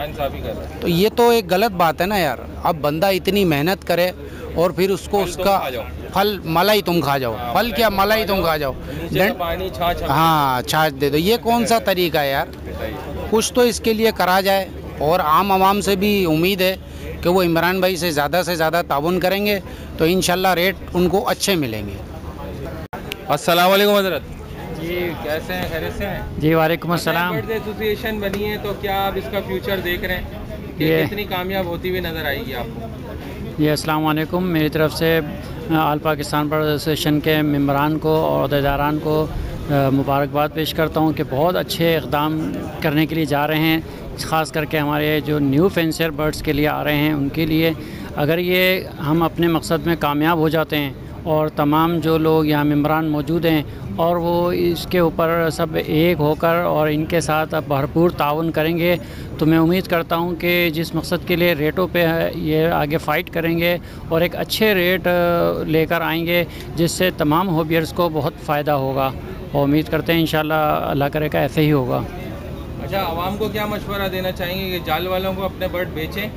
S8: तो ये तो एक गलत बात है ना यार। अब बंदा इतनी मेहनत करे और फिर उसको उसका फल, मलाई तुम खा जाओ, फल क्या मलाई तुम खा जाओ, हाँ छाछ दे दो। ये कौन सा तरीका है यार। कुछ तो इसके लिए करा जाए और आम आवाम से भी उम्मीद है कि वो इमरान भाई से ज़्यादा ताउन करेंगे तो इंशाल्लाह रेट उनको अच्छे मिलेंगे।
S4: अस्सलाम वालेकुम हज़रत
S7: जी,
S4: कैसे हैं, खैरियत से हैं?
S7: जी वालेकुम अस्सलाम।
S4: बर्ड एसोसिएशन बनी है तो क्या आप इसका फ्यूचर देख रहे हैं कि कितनी कामयाब होती हुई नज़र आएगी आपको?
S7: जी अस्सलाम वालेकुम। मेरी तरफ से ऑल पाकिस्तान बर्ड एसोसिएशन के मेंबरान को और अहदेदारान को मुबारकबाद पेश करता हूँ कि बहुत अच्छे इक़दाम करने के लिए जा रहे हैं। ख़ास करके हमारे जो न्यू फेंसियर बर्ड्स के लिए आ रहे हैं उनके लिए, अगर ये हम अपने मकसद में कामयाब हो जाते हैं और तमाम जो लोग यहाँ मेंबरान मौजूद हैं और वो इसके ऊपर सब एक होकर और इनके साथ भरपूर ताउन करेंगे, तो मैं उम्मीद करता हूँ कि जिस मकसद के लिए रेटों पे ये आगे फ़ाइट करेंगे और एक अच्छे रेट लेकर आएंगे जिससे तमाम हॉबियर्स को बहुत फ़ायदा होगा। और उम्मीद करते हैं इंशाल्लाह अल्लाह करेगा ऐसे ही होगा।
S4: अच्छा, आवाम को क्या मशवरा देना चाहेंगे कि जाल वालों को अपने बर्ड बेचें?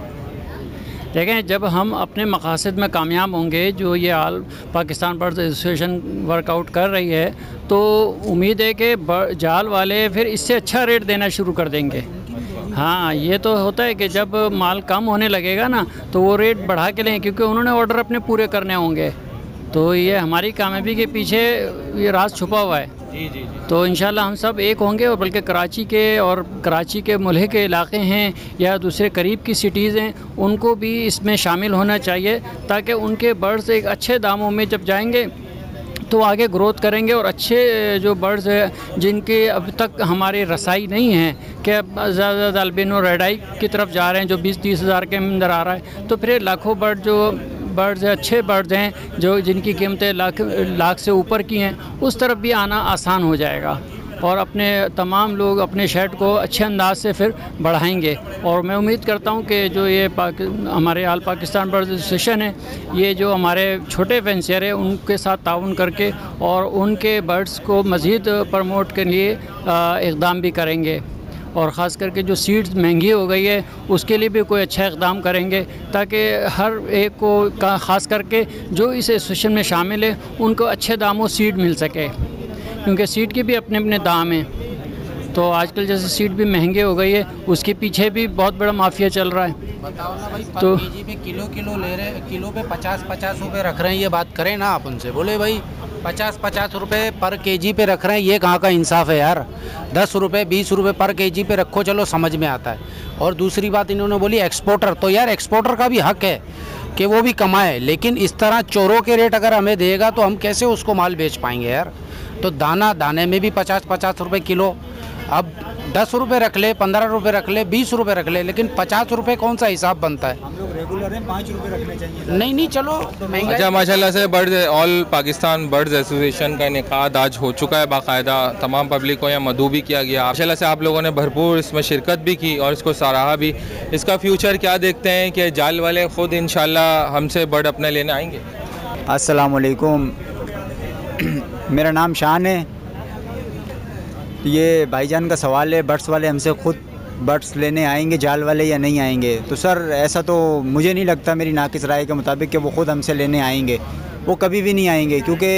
S7: देखें, जब हम अपने मकासद में कामयाब होंगे, जो ये all Pakistan bird association workout कर रही है, तो उम्मीद है कि जाल वाले फिर इससे अच्छा रेट देना शुरू कर देंगे। हाँ, ये तो होता है कि जब माल कम होने लगेगा ना तो वो रेट बढ़ा के लें, क्योंकि उन्होंने ऑर्डर अपने पूरे करने होंगे। तो ये हमारी कामयाबी के पीछे ये राज छुपा हुआ है।
S4: जी जी जी।
S7: तो इंशाल्लाह हम सब एक होंगे और बल्कि कराची के मुल्क के इलाके हैं या दूसरे करीब की सिटीज़ हैं, उनको भी इसमें शामिल होना चाहिए ताकि उनके बर्ड्स एक अच्छे दामों में जब जाएंगे तो आगे ग्रोथ करेंगे और अच्छे जो बर्ड्स हैं जिनके अब तक हमारे रसाई नहीं है कि अब ज़्यादा अल्बिनो रेड आई की तरफ जा रहे हैं जो 20-30 हज़ार के अंदर आ रहा है, तो फिर लाखों बर्ड्स हैं, अच्छे बर्ड्स हैं जो जिनकी कीमतें लाख से ऊपर की हैं, उस तरफ भी आना आसान हो जाएगा। और अपने तमाम लोग अपने शेड को अच्छे अंदाज से फिर बढ़ाएंगे। और मैं उम्मीद करता हूँ कि जो ये हमारे आल पाकिस्तान बर्ड्स एसोसिएशन है, ये जो हमारे छोटे फेंसियर है उनके साथ ताउन करके और उनके बर्ड्स को मज़ीद प्रमोट के लिए इक़दाम भी करेंगे। और ख़ास करके जो सीड्स महंगी हो गई है उसके लिए भी कोई अच्छा इक़दाम करेंगे, ताकि हर एक को ख़ास करके जो इस एसोसिएशन में शामिल है उनको अच्छे दामों सीड मिल सके, क्योंकि सीड के भी अपने अपने दाम हैं। तो आजकल जैसे सीड भी महंगे हो गई है, उसके पीछे भी बहुत बड़ा माफिया चल रहा है।
S8: बताओ ना भाई, तो केजी पे किलो ले रहे हैं, किलो पे 50 रुपए रख रहे हैं। ये बात करें ना आप उनसे, बोले भाई 50 रुपए पर केजी पे रख रहे हैं, ये कहाँ का इंसाफ है यार। 10 रुपये 20 रुपये पर केजी पे रखो, चलो समझ में आता है। और दूसरी बात इन्होंने बोली एक्सपोर्टर, तो यार एक्सपोर्टर का भी हक है कि वो भी कमाए, लेकिन इस तरह चोरों के रेट अगर हमें देगा तो हम कैसे उसको माल बेच पाएंगे यार। तो दाने में भी 50 रुपये किलो, अब 10 रुपये रख ले, 15 रुपये रख ले, 20 रुपये रख ले, लेकिन 50 रुपये कौन सा हिसाब बनता है।
S9: हम लोग रेगुलर हैं, 5 रुपये रखने चाहिए।
S8: नहीं चलो
S15: अच्छा, माशाल्लाह से birds all Pakistan birds association का इनेकाद आज हो चुका है बाकायदा। तमाम पब्लिक को यहाँ मदऊ भी किया गया। माशाल्लाह से आप लोगों ने भरपूर इसमें शिरकत भी की और इसको सराहा भी। इसका फ्यूचर क्या देखते हैं कि जाल वाले ख़ुद इंशाल्लाह हमसे बर्ड अपने लेने आएंगे?
S9: अस्सलाम वालेकुम, मेरा नाम शान है। ये भाईजान का सवाल है, बर्ड्स वाले हमसे ख़ुद बर्ड्स लेने आएंगे जाल वाले या नहीं आएंगे? तो सर ऐसा तो मुझे नहीं लगता, मेरी नाकिस राय के मुताबिक, कि वो ख़ुद हमसे लेने आएंगे। वो कभी भी नहीं आएंगे, क्योंकि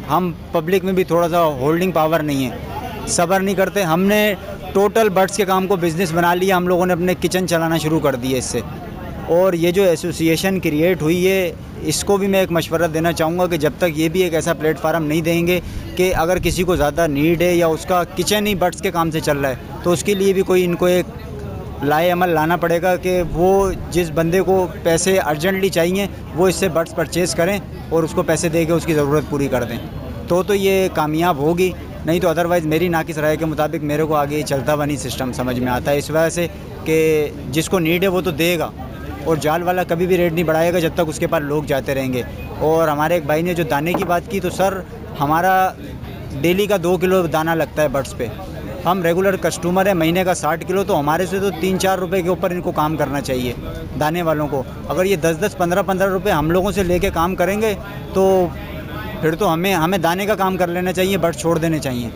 S9: हम पब्लिक में भी थोड़ा सा होल्डिंग पावर नहीं है, सब्र नहीं करते। हमने टोटल बर्ड्स के काम को बिज़नेस बना लिया, हम लोगों ने अपने किचन चलाना शुरू कर दिए इससे। और ये जो एसोसिएशन क्रिएट हुई है, इसको भी मैं एक मशवरा देना चाहूँगा कि जब तक ये भी एक ऐसा प्लेटफार्म नहीं देंगे कि अगर किसी को ज़्यादा नीड है या उसका किचन ही बर्ड्स के काम से चल रहा है, तो उसके लिए भी कोई इनको एक लाए अमल लाना पड़ेगा कि वो जिस बंदे को पैसे अर्जेंटली चाहिए वो इससे बर्ड्स परचेज़ करें और उसको पैसे दे के उसकी ज़रूरत पूरी कर दें, तो ये कामयाब होगी। नहीं तो अदरवाइज़ मेरी नाकिस राय के मुताबिक मेरे को आगे चलता हुआ नहीं सिस्टम समझ में आता है, इस वजह से कि जिसको नीड है वो तो देगा, और जाल वाला कभी भी रेट नहीं बढ़ाएगा जब तक उसके पास लोग जाते रहेंगे। और हमारे एक भाई ने जो दाने की बात की, तो सर हमारा डेली का 2 किलो दाना लगता है बर्ड्स पे। हम रेगुलर कस्टमर हैं, महीने का 60 किलो, तो हमारे से तो 3-4 रुपये के ऊपर इनको काम करना चाहिए दाने वालों को। अगर ये 10-10, 15-15 रुपये हम लोगों से लेके काम करेंगे तो फिर तो हमें दाने का काम कर लेना चाहिए, बर्ड्स छोड़ देने चाहिए।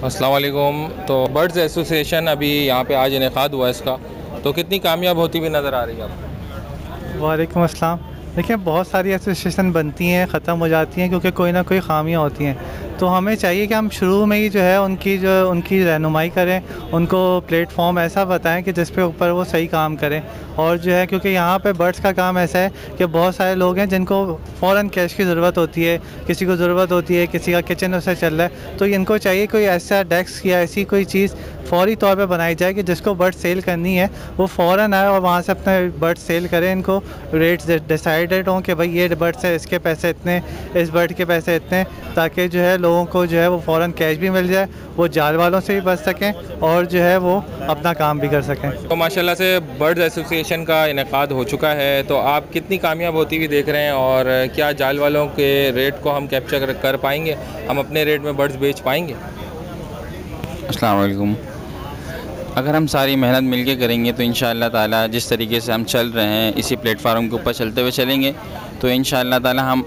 S15: अस्सलाम वालेकुम। तो बर्ड्स एसोसिएशन अभी यहाँ पे आज इनेकाद हुआ इसका, तो कितनी कामयाब होती हुई नज़र आ रही है आपको?
S16: वालेकुम अस्सलाम। देखिए, बहुत सारी एसोसिएशन बनती हैं, ख़त्म हो जाती हैं, क्योंकि कोई ना कोई ख़ामियाँ होती हैं। तो हमें चाहिए कि हम शुरू में ही जो है उनकी रहनुमाई करें, उनको प्लेटफॉर्म ऐसा बताएं कि जिस पे ऊपर वो सही काम करें। और जो है, क्योंकि यहाँ पे बर्ड्स का काम ऐसा है कि बहुत सारे लोग हैं जिनको फ़ौरन कैश की ज़रूरत होती है, किसी को ज़रूरत होती है, किसी का किचन उससे चल रहा है, तो इनको चाहिए कोई ऐसा डेस्क या ऐसी कोई चीज़ फ़ौरी तौर पे बनाई जाए कि जिसको बर्ड सेल करनी है वो फ़ौरन आए और वहाँ से अपने बर्ड सेल करें। इनको रेट्स डिसाइडेड हों कि भाई ये बर्ड से इसके पैसे इतने, इस बर्ड के पैसे इतने, ताकि जो है लोगों को जो है वो फ़ौरन कैश भी मिल जाए, वो जाल वालों से भी बच सकें और जो है वो अपना काम भी कर सकें।
S15: तो माशाल्लाह से बर्ड्स एसोसिएशन का इनेकाद हो चुका है, तो आप कितनी कामयाब होती हुई देख रहे हैं और क्या जाल वालों के रेट को हम कैप्चर कर पाएंगे, हम अपने रेट में बर्ड्स बेच पाएंगे?
S17: अस्सलाम वालेकुम। अगर हम सारी मेहनत मिलके करेंगे तो इंशाअल्लाह ताला जिस तरीके से हम चल रहे हैं इसी प्लेटफार्म के ऊपर चलते हुए चलेंगे तो इंशाअल्लाह ताला हम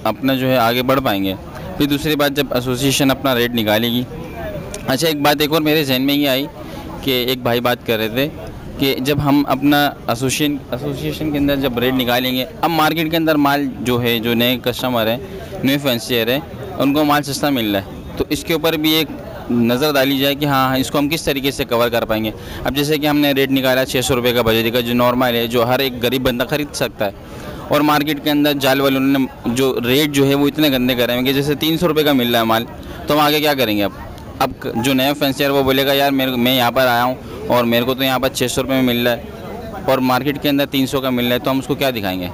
S17: अपना जो है आगे बढ़ पाएंगे। फिर दूसरी बात, जब एसोसिएशन अपना रेट निकालेगी। अच्छा, एक बात एक और मेरे जहन में ये आई कि एक भाई बात कर रहे थे कि जब हम अपना एसोसिएशन के अंदर जब रेट निकालेंगे, अब मार्केट के अंदर माल जो है, जो नए कस्टमर हैं, न्यू फैंसियर है, उनको माल सस्ता मिल रहा है, तो इसके ऊपर भी एक नज़र डाली जाए कि हाँ इसको हम किस तरीके से कवर कर पाएंगे। अब जैसे कि हमने रेट निकाला 600 रुपये का बजरी का, जो नॉर्मल है, जो हर एक गरीब बंदा ख़रीद सकता है, और मार्केट के अंदर जाल वालों ने जो रेट जो है वो इतने गंदे करे हैं कि जैसे 300 रुपये का मिल रहा है माल, तो हम आगे क्या करेंगे? अब जो नया फैंसियर वो बोलेगा यार मैं यहाँ पर आया हूँ और मेरे को तो यहाँ पर 600 रुपये में मिल रहा है और मार्केट के अंदर 300 का मिल रहा है, तो हम उसको क्या दिखाएँगे?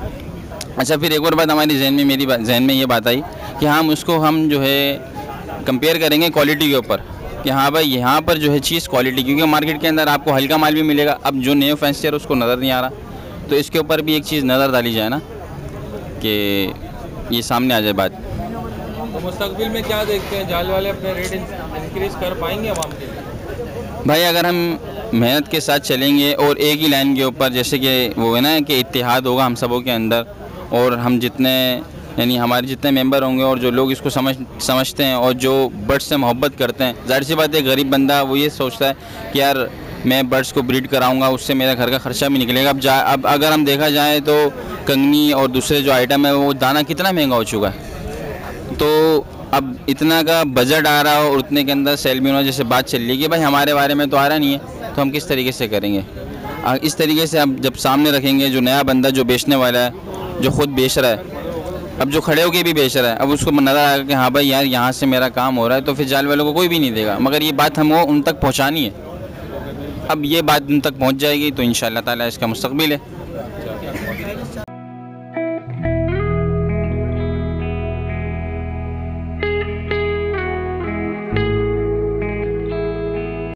S17: अच्छा, फिर एक और बात हमारी मेरी जहन में ये बात आई कि हम उसको हम जो है कंपेयर करेंगे क्वालिटी के ऊपर कि हाँ भाई यहाँ पर जो है चीज़ क्वालिटी, क्योंकि मार्केट के अंदर आपको हल्का माल भी मिलेगा। अब जो नए फैंसियर उसको नज़र नहीं आ रहा, तो इसके ऊपर भी एक चीज़ नज़र डाली जाए ना कि ये सामने आ जाए बात।
S15: तो मुस्तकबिल में क्या देखते हैं, जाल वाले अपने रेट इंक्रीज कर पाएंगे आवाम के लिए?
S17: भाई अगर हम मेहनत के साथ चलेंगे और एक ही लाइन के ऊपर, जैसे कि वो है ना कि इत्तेहाद होगा हम सबों के अंदर, और हम जितने यानी हमारे जितने मेंबर होंगे और जो लोग इसको समझते हैं और जो बर्ड्स से मोहब्बत करते हैं, जाहिर सी बात है गरीब बंदा वो ये सोचता है कि यार मैं बर्ड्स को ब्रीड कराऊंगा, उससे मेरा घर का खर्चा भी निकलेगा। अब अगर हम देखा जाए तो कंगनी और दूसरे जो आइटम है वो दाना कितना महंगा हो चुका है, तो अब इतना का बजट आ रहा हो और उतने के अंदर सेल भी होना, जैसे बात चल रही है कि भाई हमारे बारे में तो आ रहा नहीं है, तो हम किस तरीके से करेंगे। इस तरीके से अब जब सामने रखेंगे जो नया बंदा जो बेचने वाला है, जो ख़ुद बेच रहा है, अब जो खड़े होकर भी बेच रहा है, अब उसको नज़र आएगा कि हाँ भाई यार यहाँ से मेरा काम हो रहा है, तो फिर जाल वालों को कोई भी नहीं देगा। मगर ये बात हमको उन तक पहुँचानी है। अब ये बात उन तक पहुँच जाएगी तो इंशाअल्लाह ताला इसका मुस्तकबिल है।